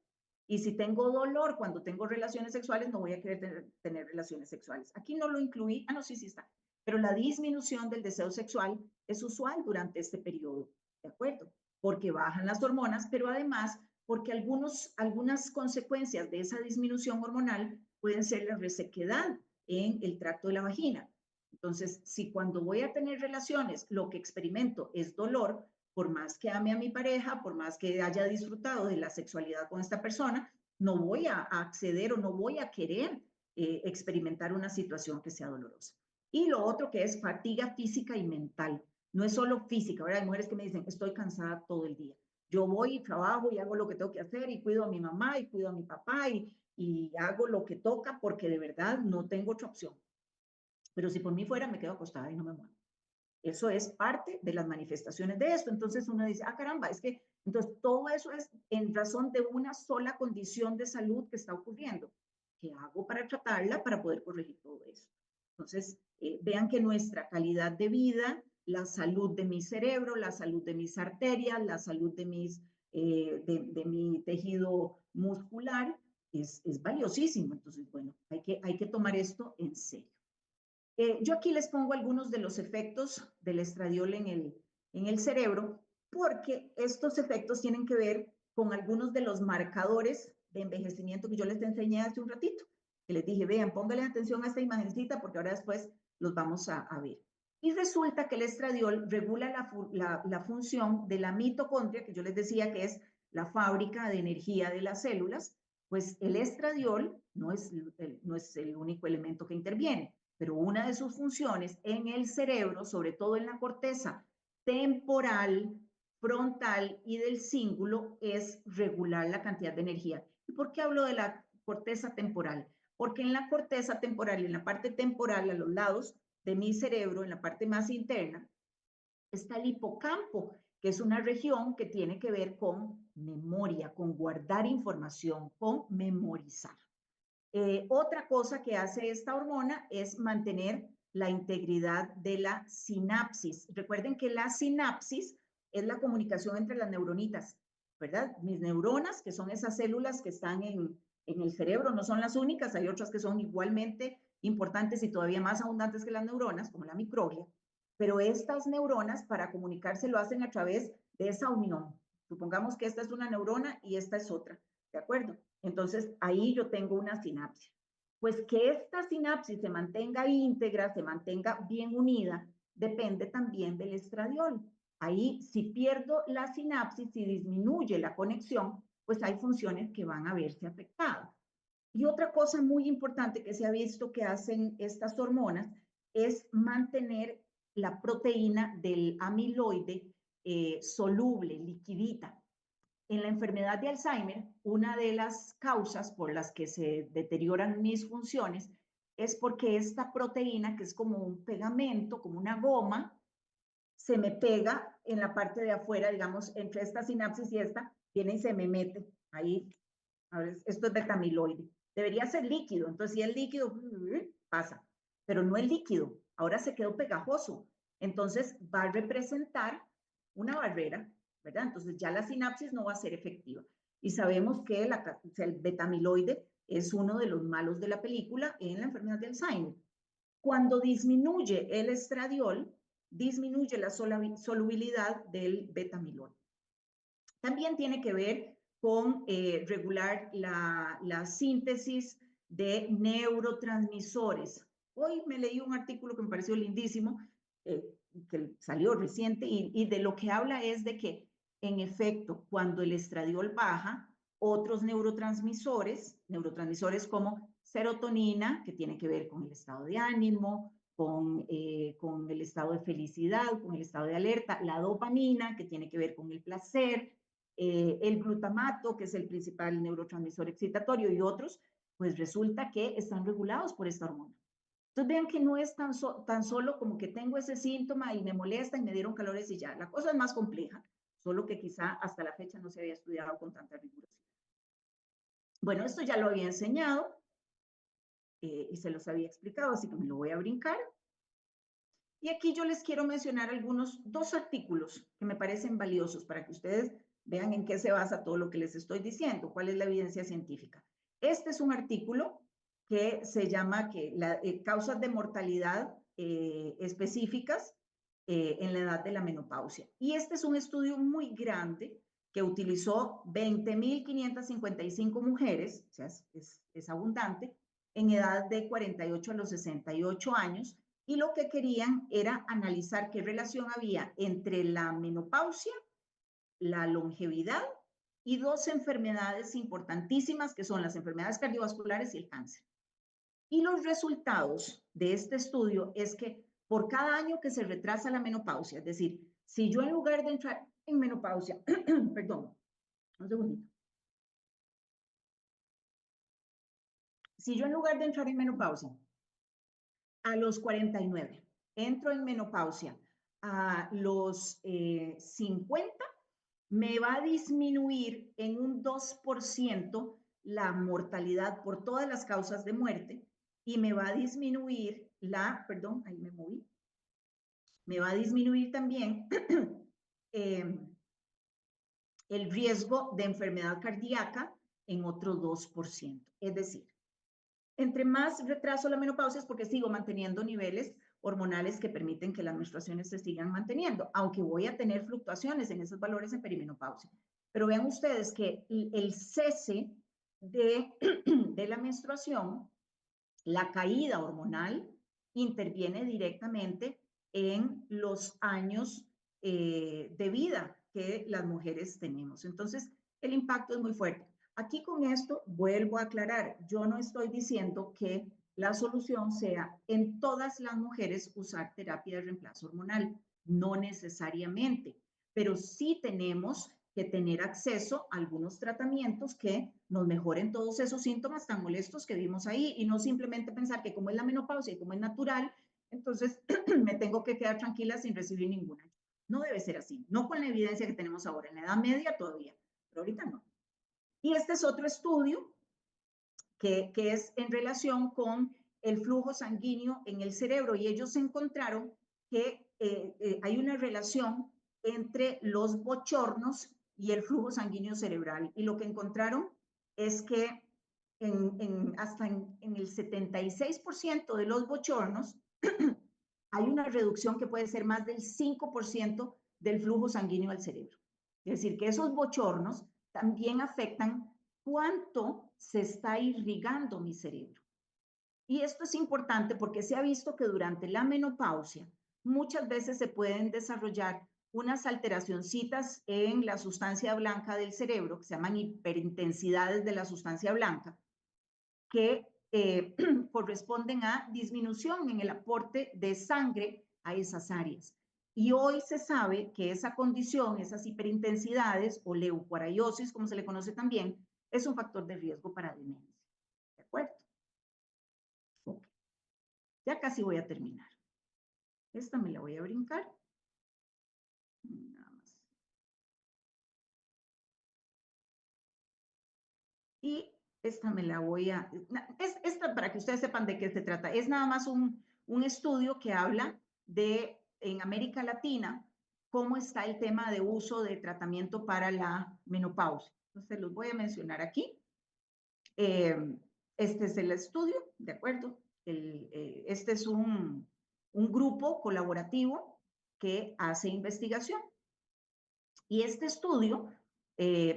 Y si tengo dolor cuando tengo relaciones sexuales, no voy a querer tener relaciones sexuales. Aquí no lo incluí. Ah, no, sí está. Pero la disminución del deseo sexual es usual durante este periodo. ¿De acuerdo? Porque bajan las hormonas, pero además porque algunas consecuencias de esa disminución hormonal pueden ser la resequedad en el tracto de la vagina. Entonces, si cuando voy a tener relaciones lo que experimento es dolor, por más que ame a mi pareja, por más que haya disfrutado de la sexualidad con esta persona, no voy a acceder o no voy a querer experimentar una situación que sea dolorosa. Y lo otro que es fatiga física y mental. No es solo física, ¿verdad? Hay mujeres que me dicen, estoy cansada todo el día. Yo voy y trabajo y hago lo que tengo que hacer y cuido a mi mamá y cuido a mi papá y hago lo que toca porque de verdad no tengo otra opción. Pero si por mí fuera, me quedo acostada y no me muevo. Eso es parte de las manifestaciones de esto. Entonces uno dice, ah, caramba, es que, entonces todo eso es en razón de una sola condición de salud que está ocurriendo. ¿Qué hago para tratarla, para poder corregir todo eso? Entonces, vean que nuestra calidad de vida, la salud de mi cerebro, la salud de mis arterias, la salud de mi tejido muscular es valiosísimo. Entonces, bueno, hay que tomar esto en serio. Yo aquí les pongo algunos de los efectos del estradiol en el cerebro, porque estos efectos tienen que ver con algunos de los marcadores de envejecimiento que yo les enseñé hace un ratito, que les dije, vean, pónganle atención a esta imagencita porque ahora después los vamos a ver. Y resulta que el estradiol regula la función de la mitocondria, que yo les decía que es la fábrica de energía de las células, pues el estradiol no es el único elemento que interviene, pero una de sus funciones en el cerebro, sobre todo en la corteza temporal, frontal y del cíngulo, es regular la cantidad de energía. ¿Y por qué hablo de la corteza temporal? Porque en la corteza temporal, en la parte temporal, a los lados de mi cerebro, en la parte más interna, está el hipocampo, que es una región que tiene que ver con memoria, con guardar información, con memorizar. Otra cosa que hace esta hormona es mantener la integridad de la sinapsis. Recuerden que la sinapsis es la comunicación entre las neuronitas, ¿verdad? Mis neuronas, que son esas células que están en el cerebro, no son las únicas, hay otras que son igualmente importantes y todavía más abundantes que las neuronas, como la microglia. pero estas neuronas para comunicarse lo hacen a través de esa unión. Supongamos que esta es una neurona y esta es otra, ¿de acuerdo? Entonces, ahí yo tengo una sinapsis. Pues que esta sinapsis se mantenga íntegra, se mantenga bien unida, depende también del estradiol. Ahí, si pierdo la sinapsis, si disminuye la conexión, pues hay funciones que van a verse afectadas. Y otra cosa muy importante que se ha visto que hacen estas hormonas es mantener la proteína del amiloide soluble, liquidita. En la enfermedad de Alzheimer, una de las causas por las que se deterioran mis funciones es porque esta proteína, que es como un pegamento, como una goma, se me pega en la parte de afuera, digamos, entre esta sinapsis y esta, viene y se me mete ahí. A ver, esto es beta-amiloide. Debería ser líquido, entonces si es líquido, pasa, pero no es líquido, ahora se quedó pegajoso, entonces va a representar una barrera, ¿verdad? Entonces ya la sinapsis no va a ser efectiva. Y sabemos que el beta-amiloide es uno de los malos de la película en la enfermedad de Alzheimer. Cuando disminuye el estradiol, disminuye la solubilidad del beta-amiloide. También tiene que ver con regular la síntesis de neurotransmisores. Hoy me leí un artículo que me pareció lindísimo, que salió reciente, y de lo que habla es de que, en efecto, cuando el estradiol baja, otros neurotransmisores como serotonina, que tiene que ver con el estado de ánimo, con el estado de felicidad, con el estado de alerta, la dopamina, que tiene que ver con el placer, el glutamato, que es el principal neurotransmisor excitatorio, y otros, pues resulta que están regulados por esta hormona. Entonces vean que no es tan solo como que tengo ese síntoma y me molesta y me dieron calores y ya. La cosa es más compleja, solo que quizá hasta la fecha no se había estudiado con tanta rigurosidad. Bueno, esto ya lo había enseñado y se los había explicado, así que me lo voy a brincar. Y aquí yo les quiero mencionar dos artículos que me parecen valiosos para que ustedes vean en qué se basa todo lo que les estoy diciendo, cuál es la evidencia científica. Este es un artículo que se llama causas de mortalidad específicas en la edad de la menopausia. Y este es un estudio muy grande que utilizó 20.555 mujeres, o sea, es abundante, en edad de 48 a los 68 años, y lo que querían era analizar qué relación había entre la menopausia, la longevidad y dos enfermedades importantísimas que son las enfermedades cardiovasculares y el cáncer. Y los resultados de este estudio es que por cada año que se retrasa la menopausia, es decir, si yo en lugar de entrar en menopausia, perdón, un segundito. Si yo en lugar de entrar en menopausia a los 49, entro en menopausia a los 50, me va a disminuir en un 2% la mortalidad por todas las causas de muerte y me va a disminuir perdón, ahí me moví, me va a disminuir también el riesgo de enfermedad cardíaca en otro 2%. Es decir, entre más retraso la menopausia es porque sigo manteniendo niveles hormonales que permiten que las menstruaciones se sigan manteniendo, aunque voy a tener fluctuaciones en esos valores en perimenopausia. Pero vean ustedes que el cese de la menstruación, la caída hormonal, interviene directamente en los años de vida que las mujeres tenemos. Entonces, el impacto es muy fuerte. Aquí con esto vuelvo a aclarar, yo no estoy diciendo que la solución sea en todas las mujeres usar terapia de reemplazo hormonal, no necesariamente, pero sí tenemos que tener acceso a algunos tratamientos que nos mejoren todos esos síntomas tan molestos que vimos ahí y no simplemente pensar que como es la menopausia y como es natural, entonces me tengo que quedar tranquila sin recibir ninguna ayuda. No debe ser así, no con la evidencia que tenemos ahora, en la edad media todavía, pero ahorita no. Y este es otro estudio que es en relación con el flujo sanguíneo en el cerebro y ellos encontraron que hay una relación entre los bochornos y el flujo sanguíneo cerebral. Y lo que encontraron es que hasta en el 76% de los bochornos hay una reducción que puede ser más del 5% del flujo sanguíneo al cerebro. Es decir, que esos bochornos también afectan cuánto se está irrigando mi cerebro. Y esto es importante porque se ha visto que durante la menopausia muchas veces se pueden desarrollar unas alteracioncitas en la sustancia blanca del cerebro, que se llaman hiperintensidades de la sustancia blanca, que corresponden a disminución en el aporte de sangre a esas áreas. Y hoy se sabe que esa condición, esas hiperintensidades o leucoariosis, como se le conoce también, es un factor de riesgo para demencia. ¿De acuerdo? Okay. Ya casi voy a terminar. Esta me la voy a brincar. Nada más. Y esta me la voy a... Esta, para que ustedes sepan de qué se trata, es nada más un estudio que habla de, en América Latina, cómo está el tema de uso de tratamiento para la menopausia. Entonces, los voy a mencionar aquí. Este es el estudio, ¿de acuerdo? Este es un grupo colaborativo que hace investigación. Y este estudio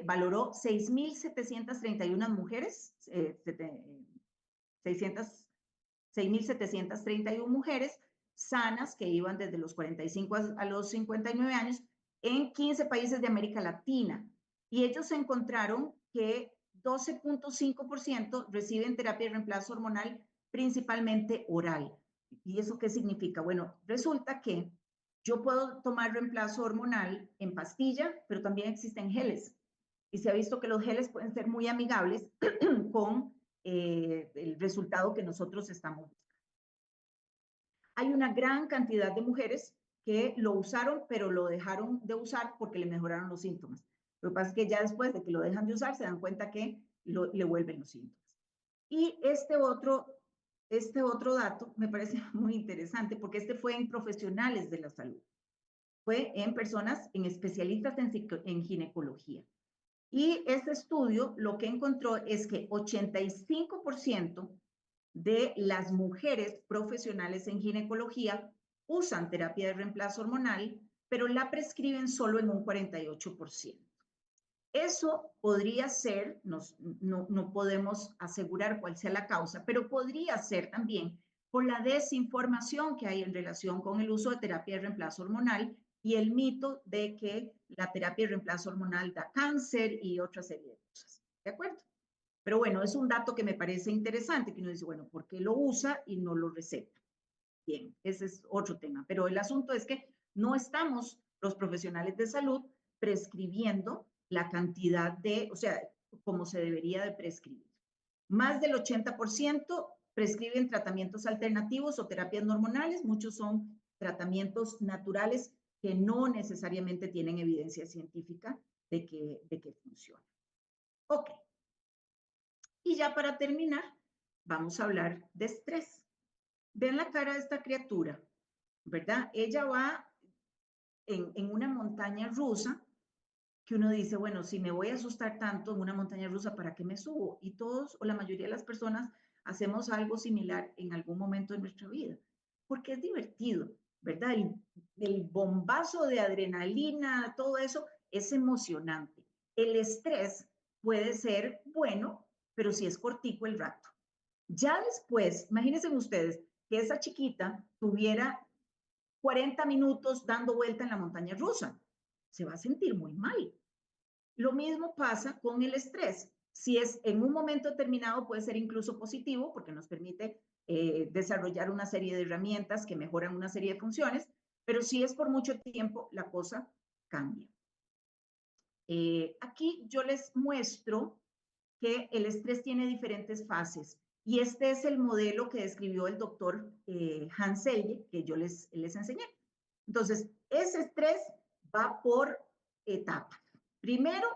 valoró 6.731 mujeres, 6.731 mujeres sanas que iban desde los 45 a los 59 años en 15 países de América Latina. Y ellos encontraron que 12.5% reciben terapia de reemplazo hormonal, principalmente oral. ¿Y eso qué significa? Bueno, resulta que yo puedo tomar reemplazo hormonal en pastilla, pero también existen geles. Y se ha visto que los geles pueden ser muy amigables con el resultado que nosotros estamos buscando. Hay una gran cantidad de mujeres que lo usaron, pero lo dejaron de usar porque le mejoraron los síntomas. Lo que pasa es que ya después de que lo dejan de usar, se dan cuenta que le vuelven los síntomas. Y este otro dato me parece muy interesante porque este fue en profesionales de la salud. Fue en personas, en especialistas en ginecología. Y este estudio lo que encontró es que 85% de las mujeres profesionales en ginecología usan terapia de reemplazo hormonal, pero la prescriben solo en un 48%. Eso podría ser, no podemos asegurar cuál sea la causa, pero podría ser también por la desinformación que hay en relación con el uso de terapia de reemplazo hormonal y el mito de que la terapia de reemplazo hormonal da cáncer y otra serie de cosas. ¿De acuerdo? Pero bueno, es un dato que me parece interesante, que uno dice, bueno, ¿por qué lo usa y no lo receta? Bien, ese es otro tema. Pero el asunto es que no estamos los profesionales de salud prescribiendo la cantidad de, o sea, como se debería de prescribir. Más del 80% prescriben tratamientos alternativos o terapias hormonales, muchos son tratamientos naturales que no necesariamente tienen evidencia científica de que funcionan. Ok. Y ya para terminar, vamos a hablar de estrés. Ven la cara de esta criatura, ¿verdad? Ella va en una montaña rusa que uno dice, bueno, si me voy a asustar tanto en una montaña rusa, ¿para qué me subo? Y todos o la mayoría de las personas hacemos algo similar en algún momento de nuestra vida, porque es divertido, ¿verdad? El bombazo de adrenalina, todo eso es emocionante. El estrés puede ser bueno, pero si es cortico el rato. Ya después, imagínense ustedes que esa chiquita tuviera 40 minutos dando vuelta en la montaña rusa. Se va a sentir muy mal. Lo mismo pasa con el estrés. Si es en un momento determinado, puede ser incluso positivo porque nos permite desarrollar una serie de herramientas que mejoran una serie de funciones, pero si es por mucho tiempo, la cosa cambia. Aquí yo les muestro que el estrés tiene diferentes fases y este es el modelo que describió el doctor Hans Selye, que yo les enseñé. Entonces, ese estrés va por etapas. Primero,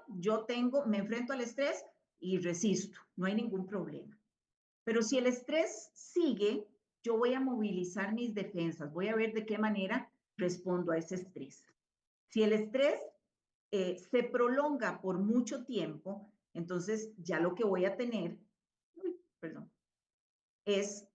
me enfrento al estrés y resisto, no hay ningún problema. Pero si el estrés sigue, yo voy a movilizar mis defensas, voy a ver de qué manera respondo a ese estrés. Si el estrés se prolonga por mucho tiempo, entonces ya lo que voy a tener, es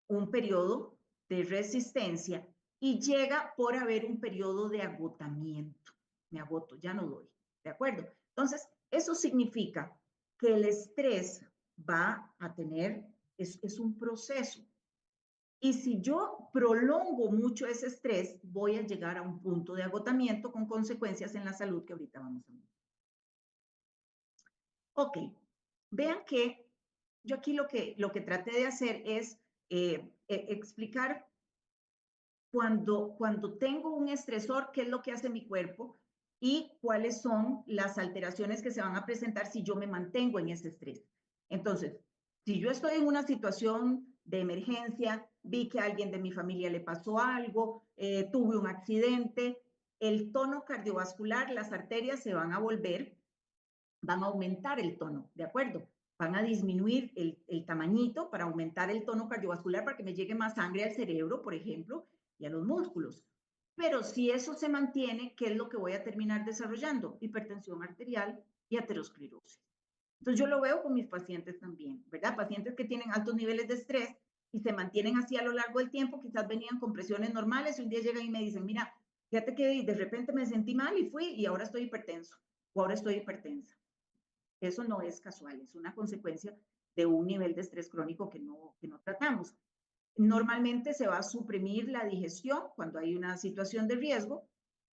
un periodo de resistencia y llega por haber un periodo de agotamiento. Me agoto, ya no doy, ¿de acuerdo? Entonces, eso significa que el estrés va a tener, es un proceso. Y si yo prolongo mucho ese estrés, voy a llegar a un punto de agotamiento con consecuencias en la salud que ahorita vamos a ver. Ok, vean que yo aquí lo que traté de hacer es explicar cuando tengo un estresor, qué es lo que hace mi cuerpo y cuáles son las alteraciones que se van a presentar si yo me mantengo en ese estrés. Entonces, si yo estoy en una situación de emergencia, vi que a alguien de mi familia le pasó algo, tuve un accidente, el tono cardiovascular, las arterias se van a van a aumentar el tono, ¿de acuerdo? Van a disminuir el tamañito para aumentar el tono cardiovascular para que me llegue más sangre al cerebro, por ejemplo, y a los músculos. Pero si eso se mantiene, ¿qué es lo que voy a terminar desarrollando? Hipertensión arterial y aterosclerosis. Entonces yo lo veo con mis pacientes también, ¿verdad? Pacientes que tienen altos niveles de estrés y se mantienen así a lo largo del tiempo, quizás venían con presiones normales y un día llegan y me dicen, mira, fíjate que de repente me sentí mal y fui y ahora estoy hipertenso o ahora estoy hipertensa. Eso no es casual, es una consecuencia de un nivel de estrés crónico que no tratamos. Normalmente se va a suprimir la digestión cuando hay una situación de riesgo,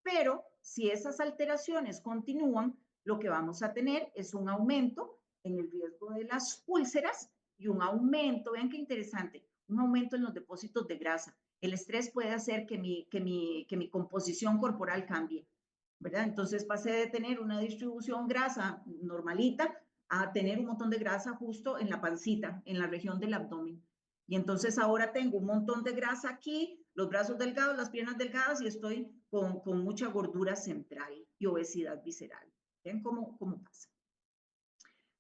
pero si esas alteraciones continúan, lo que vamos a tener es un aumento en el riesgo de las úlceras y un aumento, vean qué interesante, un aumento en los depósitos de grasa. El estrés puede hacer que mi composición corporal cambie, ¿verdad? Entonces pasé de tener una distribución grasa normalita a tener un montón de grasa justo en la pancita, en la región del abdomen. Y entonces ahora tengo un montón de grasa aquí, los brazos delgados, las piernas delgadas y estoy con mucha gordura central y obesidad visceral. ¿Ven cómo pasa?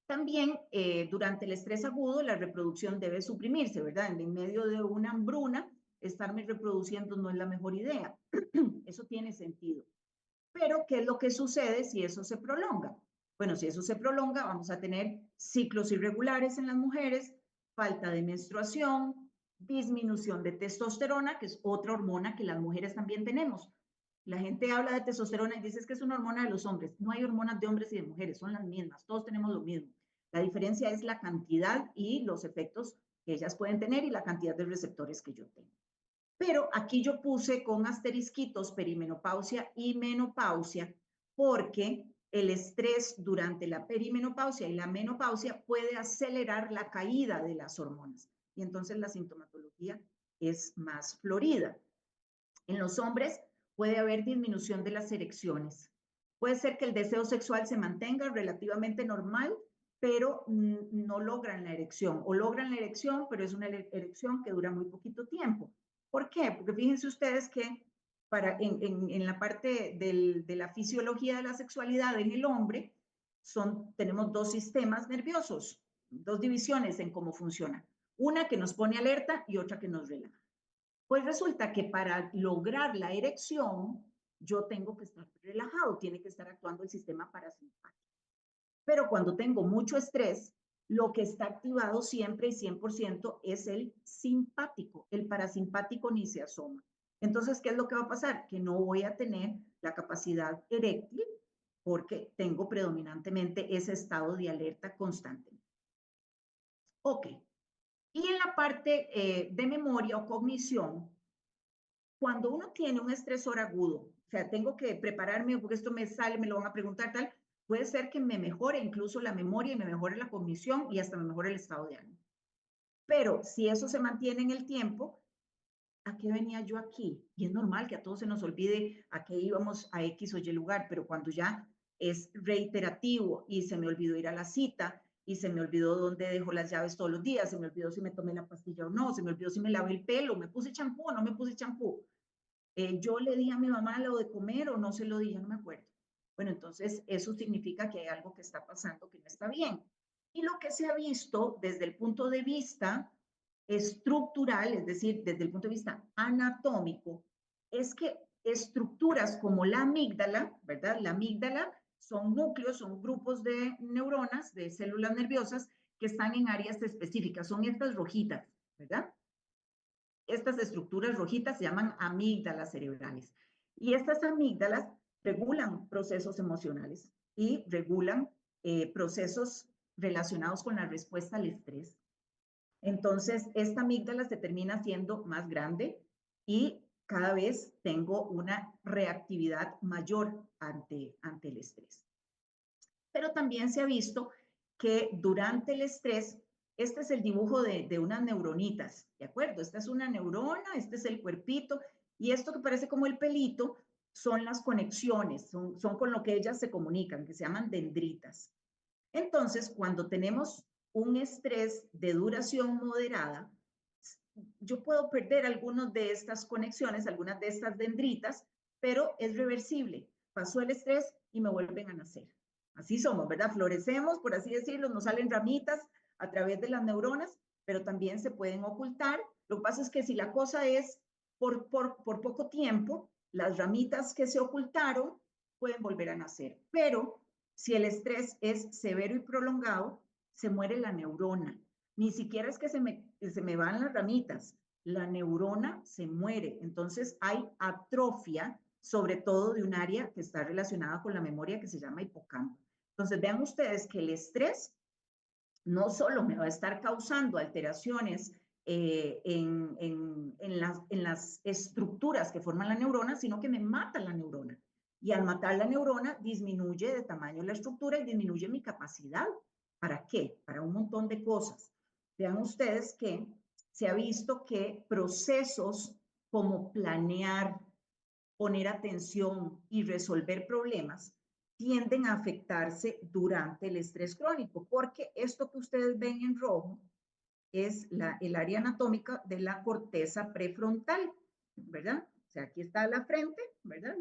También durante el estrés agudo la reproducción debe suprimirse, ¿verdad? En medio de una hambruna, estarme reproduciendo no es la mejor idea. Eso tiene sentido. Pero, ¿qué es lo que sucede si eso se prolonga? Bueno, si eso se prolonga, vamos a tener ciclos irregulares en las mujeres, falta de menstruación, disminución de testosterona, que es otra hormona que las mujeres también tenemos. La gente habla de testosterona y dice que es una hormona de los hombres. No hay hormonas de hombres y de mujeres, son las mismas, todos tenemos lo mismo. La diferencia es la cantidad y los efectos que ellas pueden tener y la cantidad de receptores que yo tengo. Pero aquí yo puse con asterisquitos perimenopausia y menopausia porque el estrés durante la perimenopausia y la menopausia puede acelerar la caída de las hormonas y entonces la sintomatología es más florida. En los hombres puede haber disminución de las erecciones. Puede ser que el deseo sexual se mantenga relativamente normal, pero no logran la erección o logran la erección, pero es una erección que dura muy poquito tiempo. ¿Por qué? Porque fíjense ustedes que en la parte de la fisiología de la sexualidad en el hombre, tenemos dos sistemas nerviosos, dos divisiones en cómo funciona. Una que nos pone alerta y otra que nos relaja. Pues resulta que para lograr la erección, yo tengo que estar relajado, tiene que estar actuando el sistema parasimpático. Pero cuando tengo mucho estrés, lo que está activado siempre y 100% es el simpático. El parasimpático ni se asoma. Entonces, ¿qué es lo que va a pasar? Que no voy a tener la capacidad eréctil porque tengo predominantemente ese estado de alerta constante. Ok. Y en la parte de memoria o cognición, cuando uno tiene un estresor agudo, o sea, tengo que prepararme porque esto me sale, me lo van a preguntar tal, puede ser que me mejore incluso la memoria y me mejore la cognición y hasta me mejore el estado de ánimo. Pero si eso se mantiene en el tiempo, ¿a qué venía yo aquí? Y es normal que a todos se nos olvide a qué íbamos a X o Y lugar, pero cuando ya es reiterativo y se me olvidó ir a la cita y se me olvidó dónde dejo las llaves todos los días, se me olvidó si me tomé la pastilla o no, se me olvidó si me lavé el pelo, me puse champú o no me puse champú. Yo le di a mi mamá lo de comer o no se lo di, ya no me acuerdo. Bueno, entonces eso significa que hay algo que está pasando que no está bien. Y lo que se ha visto desde el punto de vista estructural, es decir, desde el punto de vista anatómico, es que estructuras como la amígdala, ¿verdad? La amígdala son núcleos, son grupos de neuronas, de células nerviosas que están en áreas específicas, son estas rojitas, ¿verdad? estas estructuras rojitas se llaman amígdalas cerebrales. Y estas amígdalas regulan procesos emocionales y regulan procesos relacionados con la respuesta al estrés. Entonces, esta amígdala se termina haciendo más grande y cada vez tengo una reactividad mayor ante el estrés. Pero también se ha visto que durante el estrés, este es el dibujo de unas neuronitas, ¿de acuerdo? Esta es una neurona, este es el cuerpito, y esto que parece como el pelito son las conexiones, son con lo que ellas se comunican, que se llaman dendritas. Entonces, cuando tenemos un estrés de duración moderada, yo puedo perder algunas de estas conexiones, algunas de estas dendritas, pero es reversible. Pasó el estrés y me vuelven a nacer. Así somos, ¿verdad? Florecemos, por así decirlo, nos salen ramitas a través de las neuronas, pero también se pueden ocultar. Lo que pasa es que si la cosa es por poco tiempo, las ramitas que se ocultaron pueden volver a nacer. Pero si el estrés es severo y prolongado, se muere la neurona. Ni siquiera es que se me van las ramitas, la neurona se muere. Entonces hay atrofia, sobre todo de un área que está relacionada con la memoria que se llama hipocampo. Entonces vean ustedes que el estrés no solo me va a estar causando alteraciones en las estructuras que forman la neurona, sino que me mata la neurona. Y al matar la neurona, disminuye de tamaño la estructura y disminuye mi capacidad. ¿Para qué? Para un montón de cosas. Vean ustedes que se ha visto que procesos como planear, poner atención y resolver problemas tienden a afectarse durante el estrés crónico, porque esto que ustedes ven en rojo es el área anatómica de la corteza prefrontal, ¿verdad? O sea, aquí está la frente, ¿verdad?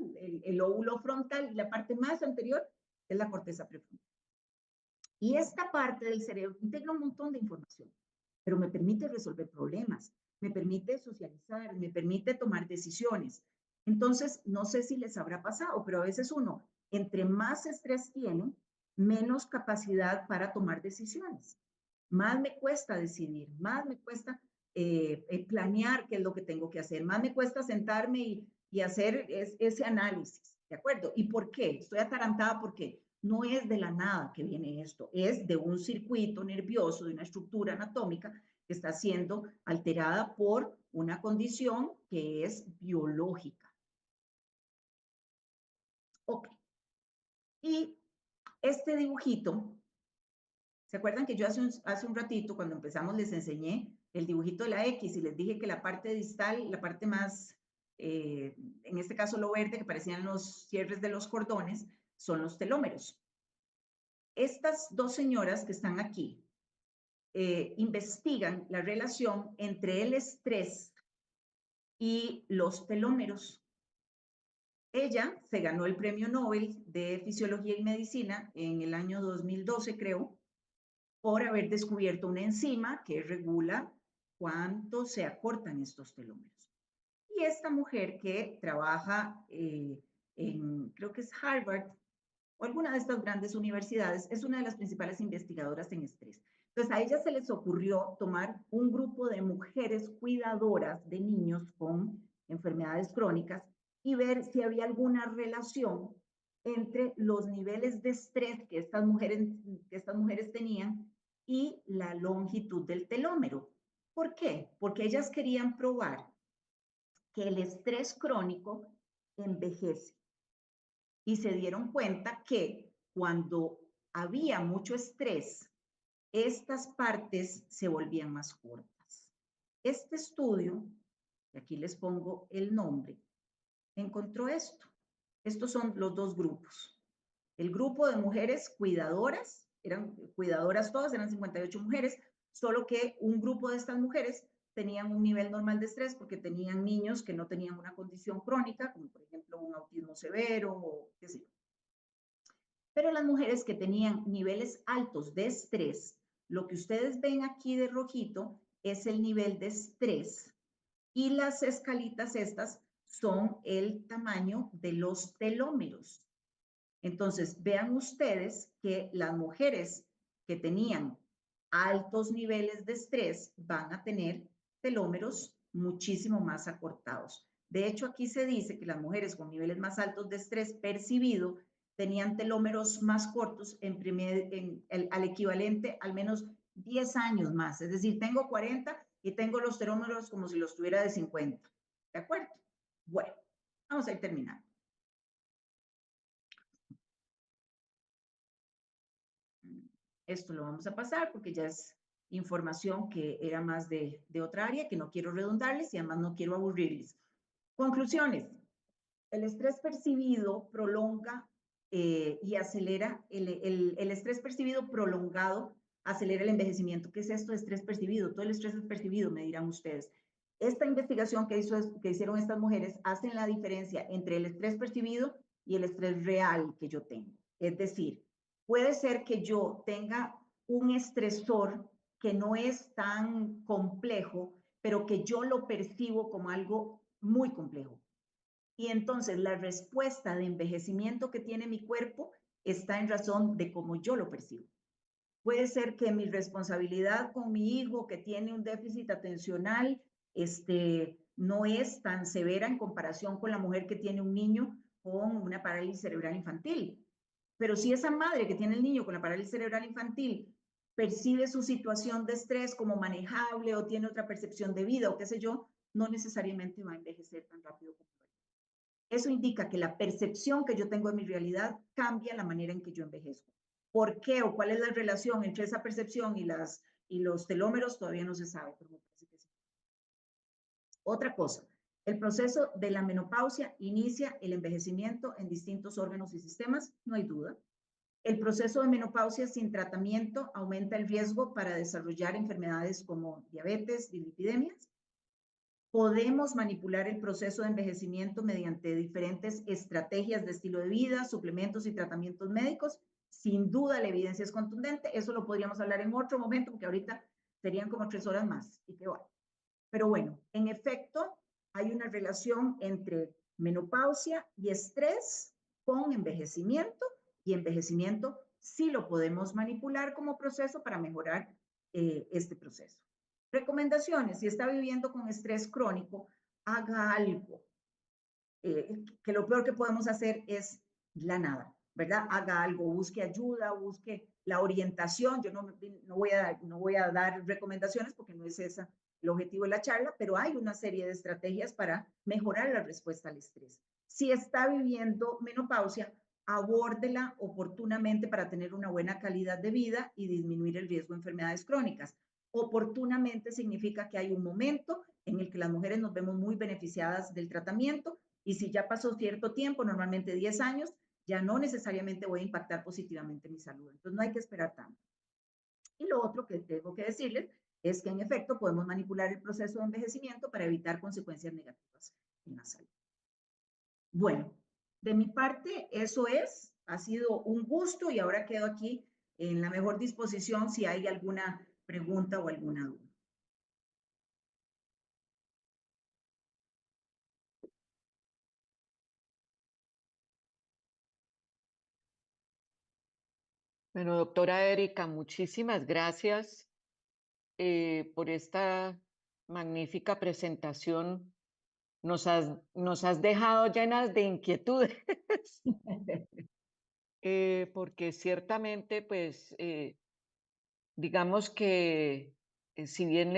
El lóbulo frontal y la parte más anterior es la corteza prefrontal. Y esta parte del cerebro integra un montón de información, pero me permite resolver problemas, me permite socializar, me permite tomar decisiones. Entonces, no sé si les habrá pasado, pero a veces uno, entre más estrés tiene, menos capacidad para tomar decisiones. Más me cuesta decidir, más me cuesta planear qué es lo que tengo que hacer, más me cuesta sentarme y hacer ese análisis, ¿de acuerdo? ¿Y por qué? Estoy atarantada porque no es de la nada que viene esto, es de un circuito nervioso, de una estructura anatómica que está siendo alterada por una condición que es biológica. Ok. Y este dibujito, ¿se acuerdan que yo hace un ratito, cuando empezamos, les enseñé el dibujito de la X y les dije que la parte distal, la parte más, en este caso lo verde, que parecían los cierres de los cordones, son los telómeros? Estas dos señoras que están aquí investigan la relación entre el estrés y los telómeros. Ella se ganó el premio Nobel de Fisiología y Medicina en el año 2012, creo, por haber descubierto una enzima que regula cuánto se acortan estos telómeros. Y esta mujer que trabaja creo que es Harvard o alguna de estas grandes universidades, es una de las principales investigadoras en estrés. Entonces a ella se les ocurrió tomar un grupo de mujeres cuidadoras de niños con enfermedades crónicas y ver si había alguna relación entre los niveles de estrés que estas mujeres tenían y la longitud del telómero. ¿Por qué? Porque ellas querían probar que el estrés crónico envejece. Y se dieron cuenta que cuando había mucho estrés, estas partes se volvían más cortas. Este estudio, y aquí les pongo el nombre, encontró esto. Estos son los dos grupos. El grupo de mujeres cuidadoras, eran cuidadoras todas, eran 58 mujeres, solo que un grupo de estas mujeres tenían un nivel normal de estrés porque tenían niños que no tenían una condición crónica, como por ejemplo un autismo severo o qué sé yo. Pero las mujeres que tenían niveles altos de estrés, lo que ustedes ven aquí de rojito es el nivel de estrés y las escalitas estas son el tamaño de los telómeros. Entonces, vean ustedes que las mujeres que tenían altos niveles de estrés van a tener telómeros muchísimo más acortados. De hecho, aquí se dice que las mujeres con niveles más altos de estrés percibido tenían telómeros más cortos al equivalente al menos 10 años más. Es decir, tengo 40 y tengo los telómeros como si los tuviera de 50. ¿De acuerdo? Bueno, vamos a ir terminando. Esto lo vamos a pasar porque ya es información que era más de otra área, que no quiero redundarles y además no quiero aburrirles. Conclusiones. El estrés percibido prolonga y acelera, el estrés percibido prolongado acelera el envejecimiento. ¿Qué es esto de estrés percibido? Todo el estrés es percibido, me dirán ustedes. Esta investigación que hicieron estas mujeres hacen la diferencia entre el estrés percibido y el estrés real que yo tengo. Es decir, puede ser que yo tenga un estresor que no es tan complejo, pero que yo lo percibo como algo muy complejo. Y entonces la respuesta de envejecimiento que tiene mi cuerpo está en razón de cómo yo lo percibo. Puede ser que mi responsabilidad con mi hijo que tiene un déficit atencional no es tan severa en comparación con la mujer que tiene un niño con una parálisis cerebral infantil. Pero si esa madre que tiene el niño con la parálisis cerebral infantil percibe su situación de estrés como manejable o tiene otra percepción de vida o qué sé yo, no necesariamente va a envejecer tan rápido como yo. Eso indica que la percepción que yo tengo de mi realidad cambia la manera en que yo envejezco. ¿Por qué o cuál es la relación entre esa percepción y los telómeros? Todavía no se sabe, pero me parece que sí. Otra cosa, el proceso de la menopausia inicia el envejecimiento en distintos órganos y sistemas, no hay duda. El proceso de menopausia sin tratamiento aumenta el riesgo para desarrollar enfermedades como diabetes, dislipidemias. Podemos manipular el proceso de envejecimiento mediante diferentes estrategias de estilo de vida, suplementos y tratamientos médicos. Sin duda, la evidencia es contundente. Eso lo podríamos hablar en otro momento, porque ahorita serían como 3 horas más. Y qué bueno. Pero bueno, en efecto, hay una relación entre menopausia y estrés con envejecimiento, y envejecimiento sí lo podemos manipular como proceso para mejorar este proceso. Recomendaciones, si está viviendo con estrés crónico, haga algo. Que lo peor que podemos hacer es la nada, ¿verdad? Haga algo, busque ayuda, busque la orientación. Yo no voy a dar recomendaciones porque no es ese el objetivo de la charla, pero hay una serie de estrategias para mejorar la respuesta al estrés. Si está viviendo menopausia, abórdela oportunamente para tener una buena calidad de vida y disminuir el riesgo de enfermedades crónicas. Oportunamente significa que hay un momento en el que las mujeres nos vemos muy beneficiadas del tratamiento y si ya pasó cierto tiempo, normalmente 10 años, ya no necesariamente voy a impactar positivamente mi salud. Entonces no hay que esperar tanto. Y lo otro que tengo que decirles es que en efecto podemos manipular el proceso de envejecimiento para evitar consecuencias negativas en la salud. Bueno, de mi parte eso es, ha sido un gusto y ahora quedo aquí en la mejor disposición si hay alguna pregunta o alguna duda. Bueno, doctora Erika, muchísimas gracias por esta magnífica presentación. Nos has dejado llenas de inquietudes, porque ciertamente, pues, digamos que si bien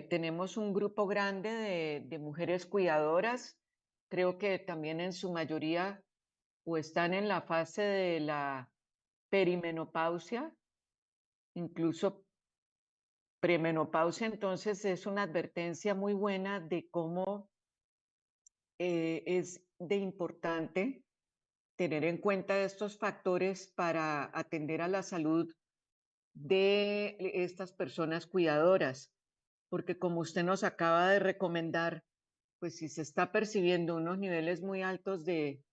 tenemos un grupo grande de mujeres cuidadoras, creo que también en su mayoría o están en la fase de la perimenopausia, incluso premenopausia, entonces es una advertencia muy buena de cómo es de importante tener en cuenta estos factores para atender a la salud de estas personas cuidadoras, porque como usted nos acaba de recomendar, pues si se está percibiendo unos niveles muy altos de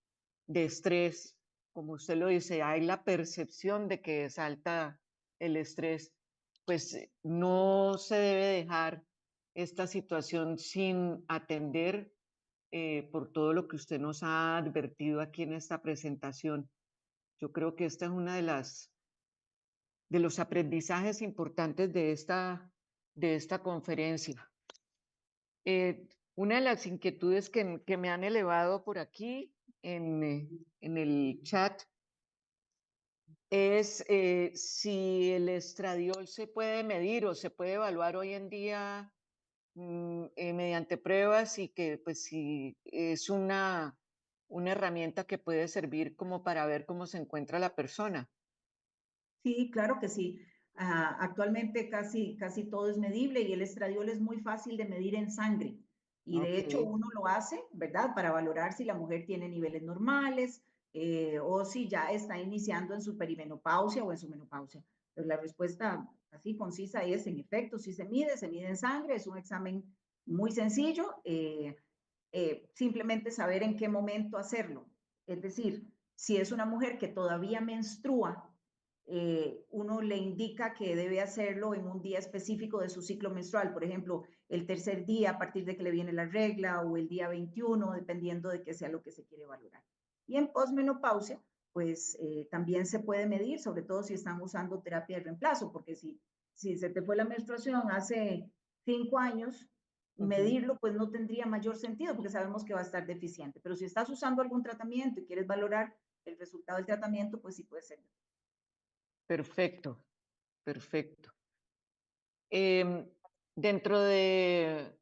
estrés, como usted lo dice, hay la percepción de que es alta el estrés, pues no se debe dejar esta situación sin atender por todo lo que usted nos ha advertido aquí en esta presentación. Yo creo que esta es una de los aprendizajes importantes de esta conferencia. Una de las inquietudes que me han elevado por aquí en el chat es si el estradiol se puede medir o se puede evaluar hoy en día mediante pruebas y que pues si es una herramienta que puede servir como para ver cómo se encuentra la persona. Sí, claro que sí. Actualmente casi todo es medible y el estradiol es muy fácil de medir en sangre. Y de Ok, hecho uno lo hace, ¿verdad? Para valorar si la mujer tiene niveles normales o si ya está iniciando en su perimenopausia o en su menopausia. Pero la respuesta así concisa es, en efecto, si se mide en sangre, es un examen muy sencillo. Simplemente saber en qué momento hacerlo. Es decir, si es una mujer que todavía menstrua, uno le indica que debe hacerlo en un día específico de su ciclo menstrual, por ejemplo, el tercer día a partir de que le viene la regla o el día 21, dependiendo de qué sea lo que se quiere valorar. Y en posmenopausia, pues también se puede medir, sobre todo si están usando terapia de reemplazo, porque si se te fue la menstruación hace 5 años, medirlo pues no tendría mayor sentido porque sabemos que va a estar deficiente. Pero si estás usando algún tratamiento y quieres valorar el resultado del tratamiento, pues sí puede ser. perfecto, perfecto. Em, dentro de,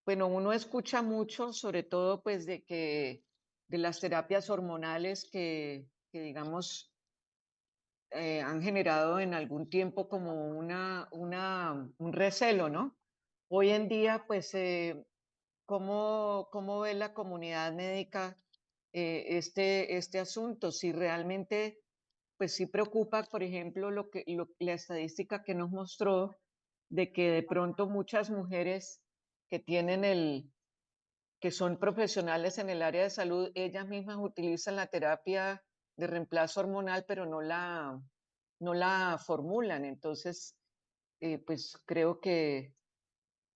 bueno, uno escucha mucho, sobre todo pues de las terapias hormonales que digamos han generado en algún tiempo como un recelo, ¿no? Hoy en día, pues, ¿cómo ve la comunidad médica este asunto? Si realmente, pues sí preocupa, por ejemplo, la estadística que nos mostró de que de pronto muchas mujeres que tienen que son profesionales en el área de salud, ellas mismas utilizan la terapia de reemplazo hormonal, pero no la formulan. Entonces, pues creo que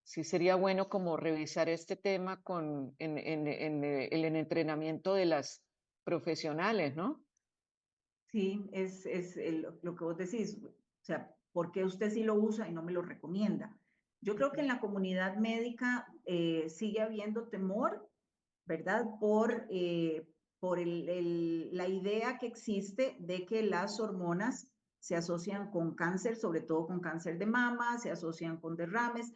sí sería bueno como revisar este tema en el entrenamiento de las profesionales, ¿no? Sí, lo que vos decís, o sea, ¿por qué usted sí lo usa y no me lo recomienda? Yo creo que en la comunidad médica sigue habiendo temor, ¿verdad? Por la idea que existe de que las hormonas se asocian con cáncer, sobre todo con cáncer de mama, se asocian con derrames.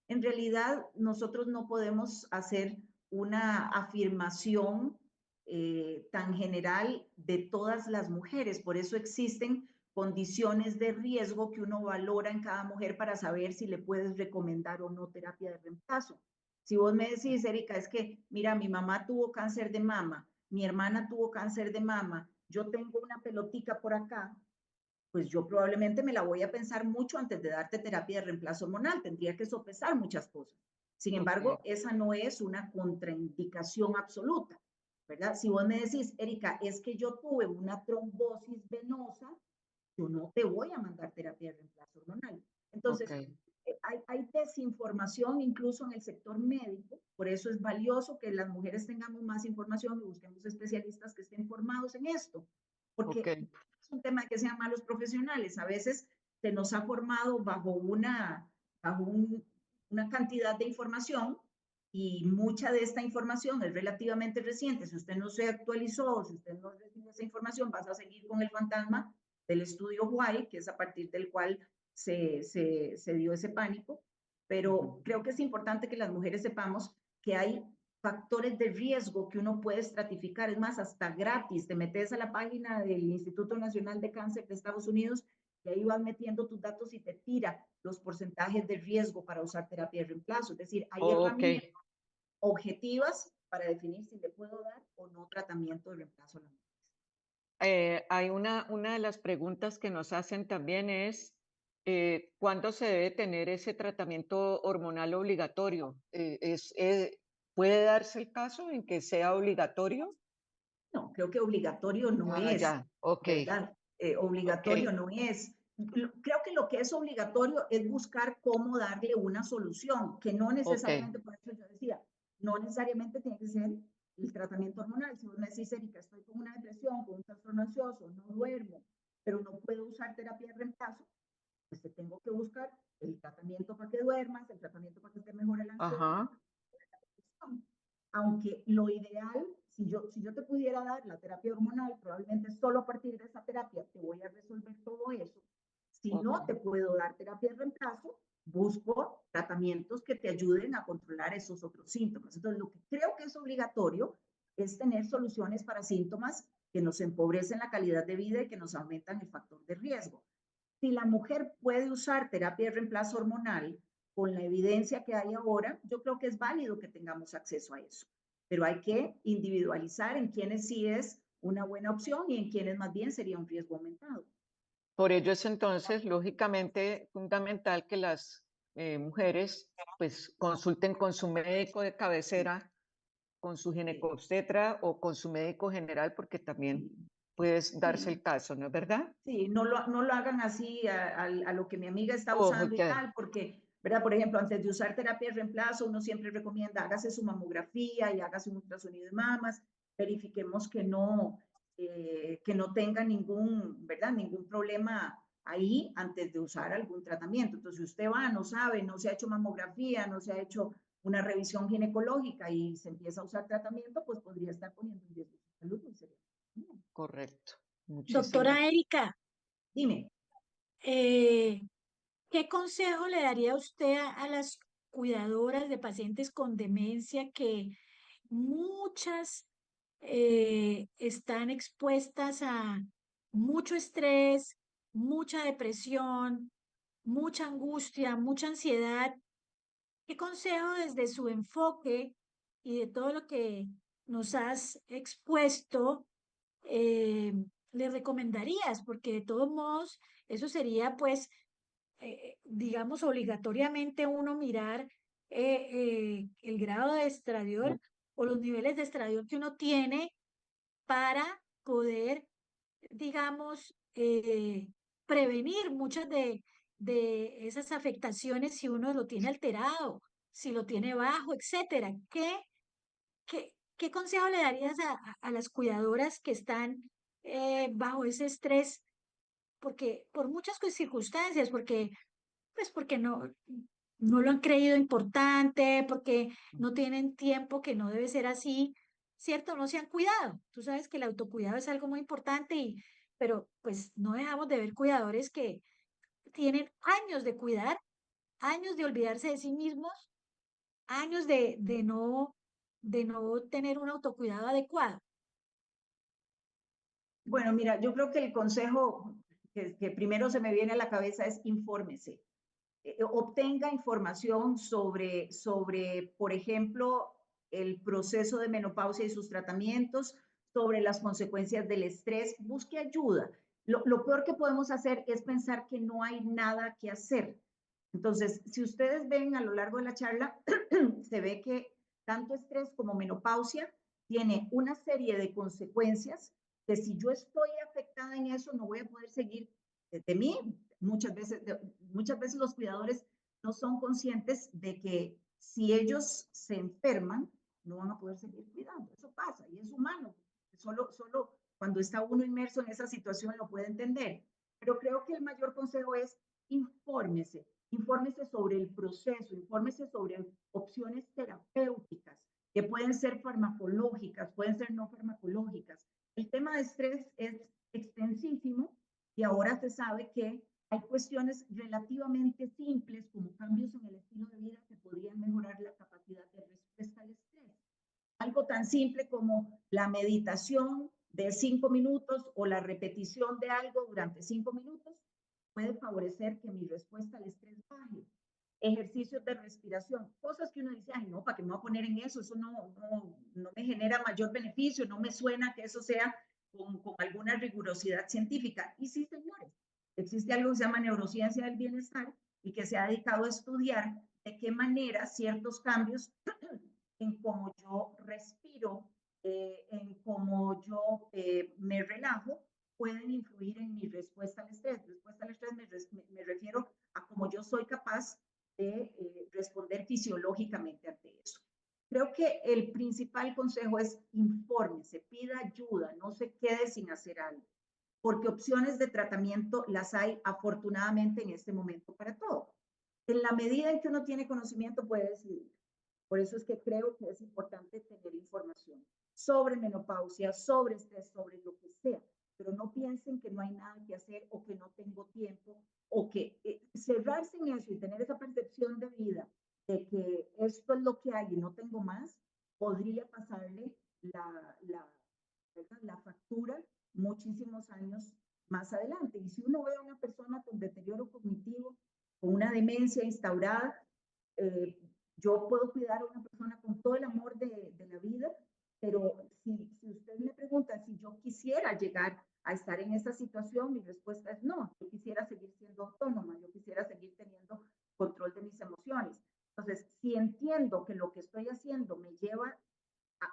En realidad, nosotros no podemos hacer una afirmación tan general de todas las mujeres. Por eso existen condiciones de riesgo que uno valora en cada mujer para saber si le puedes recomendar o no terapia de reemplazo. Si vos me decís, Erika, es que, mira, mi mamá tuvo cáncer de mama, mi hermana tuvo cáncer de mama, yo tengo una pelotica por acá, pues yo probablemente me la voy a pensar mucho antes de darte terapia de reemplazo hormonal. Tendría que sopesar muchas cosas. Sin Ok, embargo, esa no es una contraindicación absoluta, ¿verdad? Si vos me decís, Erika, es que yo tuve una trombosis venosa, yo no te voy a mandar terapia de reemplazo hormonal. ok, Entonces, hay desinformación incluso en el sector médico, por eso es valioso que las mujeres tengamos más información y busquemos especialistas que estén formados en esto, ok, porque es un tema de que sean malos profesionales, a veces se nos ha formado una cantidad de información y mucha de esta información es relativamente reciente. Si usted no se actualizó, si usted no recibe esa información, vas a seguir con el fantasma del estudio White, que es a partir del cual se dio ese pánico. Pero creo que es importante que las mujeres sepamos que hay factores de riesgo que uno puede estratificar. Es más, hasta gratis. Te metes a la página del Instituto Nacional de Cáncer de Estados Unidos y ahí vas metiendo tus datos y te tira los porcentajes de riesgo para usar terapia de reemplazo. Es decir, hay ok. herramientas objetivas para definir si le puedo dar o no tratamiento de reemplazo a la mujer. Hay una de las preguntas que nos hacen también es, ¿cuándo se debe tener ese tratamiento hormonal obligatorio? ¿Puede darse el caso en que sea obligatorio? No, creo que obligatorio no Ah, es, ya, ok, ¿verdad? ok, Obligatorio no es. Creo que lo que es obligatorio es buscar cómo darle una solución, que no ok, necesariamente, por eso yo decía, no necesariamente tiene que ser el tratamiento hormonal. Si vos me decís, Erika, estoy con una depresión, con un trastorno ansioso, no duermo, pero no puedo usar terapia de reemplazo, pues te tengo que buscar el tratamiento para que duermas, el tratamiento para que te mejore la ansiedad. Ajá. Aunque lo ideal, si yo te pudiera dar la terapia hormonal, probablemente solo a partir de esa terapia te voy a resolver todo eso. Si no te puedo dar terapia de reemplazo, busco tratamientos que te ayuden a controlar esos otros síntomas. Entonces, lo que creo que es obligatorio es tener soluciones para síntomas que nos empobrecen la calidad de vida y que nos aumentan el factor de riesgo. Si la mujer puede usar terapia de reemplazo hormonal, con la evidencia que hay ahora, yo creo que es válido que tengamos acceso a eso. Pero hay que individualizar en quienes sí es una buena opción y en quienes más bien sería un riesgo aumentado. Por ello es entonces, lógicamente, fundamental que las mujeres pues consulten con su médico de cabecera, con su ginecobstetra o con su médico general, porque también puede darse el caso, ¿no es verdad? Sí, no lo hagan así a lo que mi amiga está Oh, usando y porque tal, porque, ¿verdad? Por ejemplo, antes de usar terapia de reemplazo, uno siempre recomienda hágase su mamografía y hágase un ultrasonido de mamas, verifiquemos que no tenga ningún, ¿verdad? Ningún problema ahí antes de usar algún tratamiento. Entonces, si usted va, no sabe, no se ha hecho mamografía, no se ha hecho una revisión ginecológica y se empieza a usar tratamiento, pues podría estar poniendo en riesgo su salud. Muy serio. correcto. Muchísimas. Doctora Erika, Dime. eh, ¿qué consejo le daría usted a las cuidadoras de pacientes con demencia que muchas están expuestas a mucho estrés, mucha depresión, mucha angustia, mucha ansiedad? ¿Qué consejo desde su enfoque y de todo lo que nos has expuesto le recomendarías? Porque de todos modos, eso sería pues digamos, obligatoriamente uno mirar el grado de estradiol o los niveles de estradiol que uno tiene para poder, digamos, prevenir muchas de esas afectaciones si uno lo tiene alterado, si lo tiene bajo, etcétera. ¿Qué consejo le darías a las cuidadoras que están bajo ese estrés? Porque por muchas circunstancias, porque no lo han creído importante, porque no tienen tiempo, que no debe ser así, ¿cierto? No se han cuidado. Tú sabes que el autocuidado es algo muy importante, pero pues no dejamos de ver cuidadores que tienen años de cuidar, años de olvidarse de sí mismos, años de no tener un autocuidado adecuado. Bueno, mira, yo creo que el consejo que primero se me viene a la cabeza es infórmese. Obtenga información sobre, por ejemplo, el proceso de menopausia y sus tratamientos, sobre las consecuencias del estrés, busque ayuda. Lo peor que podemos hacer es pensar que no hay nada que hacer. Entonces, si ustedes ven a lo largo de la charla, se ve que tanto estrés como menopausia tiene una serie de consecuencias que si yo estoy afectada en eso, no voy a poder seguir de mí. Muchas veces los cuidadores no son conscientes de que si ellos se enferman, no van a poder seguir cuidando. Eso pasa y es humano. Solo cuando está uno inmerso en esa situación lo puede entender. Pero creo que el mayor consejo es infórmese. Infórmese sobre el proceso, infórmese sobre opciones terapéuticas que pueden ser farmacológicas, pueden ser no farmacológicas. El tema de estrés es extensísimo y ahora se sabe que hay cuestiones relativamente simples como cambios en el estilo de vida que podrían mejorar la capacidad de respuesta al estrés. Algo tan simple como la meditación de 5 minutos o la repetición de algo durante 5 minutos puede favorecer que mi respuesta al estrés baje. Ejercicios de respiración, cosas que uno dice, ay, no, ¿para qué me voy a poner en eso? Eso no me genera mayor beneficio, no me suena que eso sea con alguna rigurosidad científica. Y sí, señores, existe algo que se llama neurociencia del bienestar y que se ha dedicado a estudiar de qué manera ciertos cambios en cómo yo respiro, en cómo yo me relajo, pueden influir en mi respuesta al estrés. Respuesta al estrés me refiero a cómo yo soy capaz de responder fisiológicamente ante eso. Creo que el principal consejo es infórmese, pida ayuda, no se quede sin hacer algo. porque opciones de tratamiento las hay afortunadamente en este momento para todo. En la medida en que uno tiene conocimiento puede decidir. Por eso es que creo que es importante tener información sobre menopausia, sobre estrés, sobre lo que sea. Pero no piensen que no hay nada que hacer o que no tengo tiempo o que cerrarse en eso y tener esa percepción de vida de que esto es lo que hay y no tengo más, podría pasarle la factura muchísimos años más adelante. Y si uno ve a una persona con deterioro cognitivo, con una demencia instaurada, yo puedo cuidar a una persona con todo el amor de la vida, pero si usted me pregunta si yo quisiera llegar a estar en esa situación, mi respuesta es no. Yo quisiera seguir siendo autónoma, yo quisiera seguir teniendo control de mis emociones. Entonces, si entiendo que lo que estoy haciendo me lleva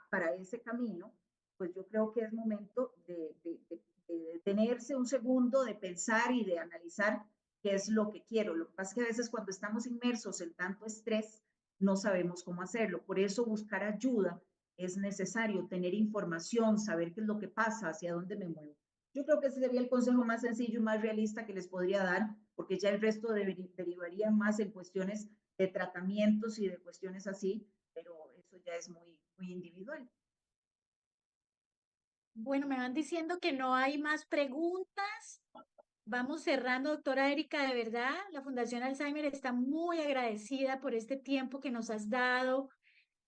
para ese camino, pues yo creo que es momento de detenerse un segundo, de pensar y de analizar qué es lo que quiero. Lo que pasa es que a veces cuando estamos inmersos en tanto estrés, no sabemos cómo hacerlo. Por eso buscar ayuda es necesario, tener información, saber qué es lo que pasa, hacia dónde me muevo. Yo creo que ese sería el consejo más sencillo y más realista que les podría dar, porque ya el resto derivaría más en cuestiones de tratamientos y de cuestiones así, pero eso ya es muy individual. Bueno, me van diciendo que no hay más preguntas. Vamos cerrando, doctora Erika, de verdad, la Fundación Alzheimer está muy agradecida por este tiempo que nos has dado.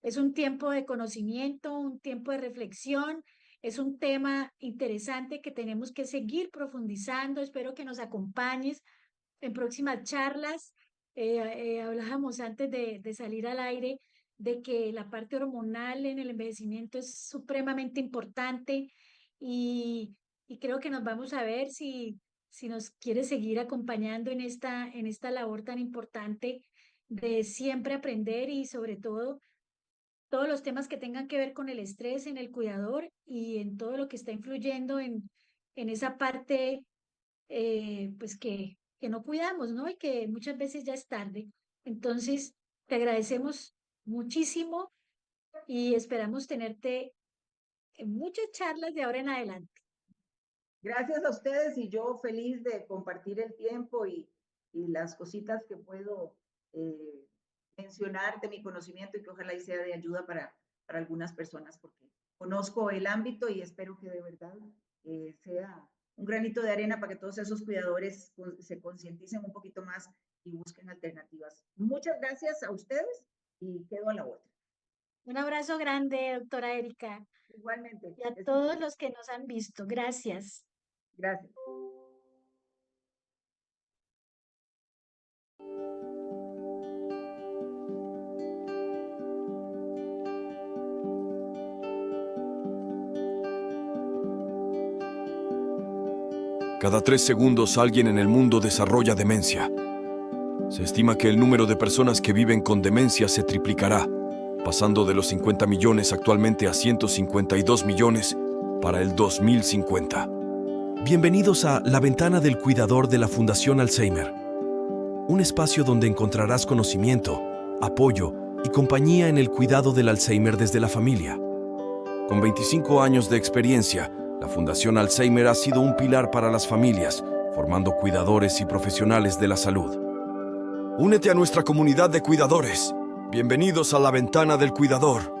Es un tiempo de conocimiento, un tiempo de reflexión, es un tema interesante que tenemos que seguir profundizando. Espero que nos acompañes en próximas charlas. Hablábamos antes de salir al aire de que la parte hormonal en el envejecimiento es supremamente importante y creo que nos vamos a ver si nos quiere seguir acompañando en esta labor tan importante de siempre aprender y sobre todo todos los temas que tengan que ver con el estrés en el cuidador y en todo lo que está influyendo en esa parte pues que no cuidamos, ¿no? Y que muchas veces ya es tarde. Entonces, te agradecemos muchísimo y esperamos tenerte en muchas charlas de ahora en adelante. Gracias a ustedes y yo feliz de compartir el tiempo y las cositas que puedo mencionar de mi conocimiento y que ojalá y sea de ayuda para algunas personas, porque conozco el ámbito y espero que de verdad sea un granito de arena para que todos esos cuidadores se concienticen un poquito más y busquen alternativas. Muchas gracias a ustedes y quedo a la otra. Un abrazo grande, doctora Erika. Igualmente. Y a todos los que nos han visto. Gracias. Gracias. Cada 3 segundos alguien en el mundo desarrolla demencia. Se estima que el número de personas que viven con demencia se triplicará, pasando de los 50 millones actualmente a 152 millones para el 2050. Bienvenidos a La Ventana del Cuidador de la Fundación Alzheimer, un espacio donde encontrarás conocimiento, apoyo y compañía en el cuidado del Alzheimer desde la familia. Con 25 años de experiencia, la Fundación Alzheimer ha sido un pilar para las familias, formando cuidadores y profesionales de la salud. Únete a nuestra comunidad de cuidadores. Bienvenidos a La Ventana del Cuidador.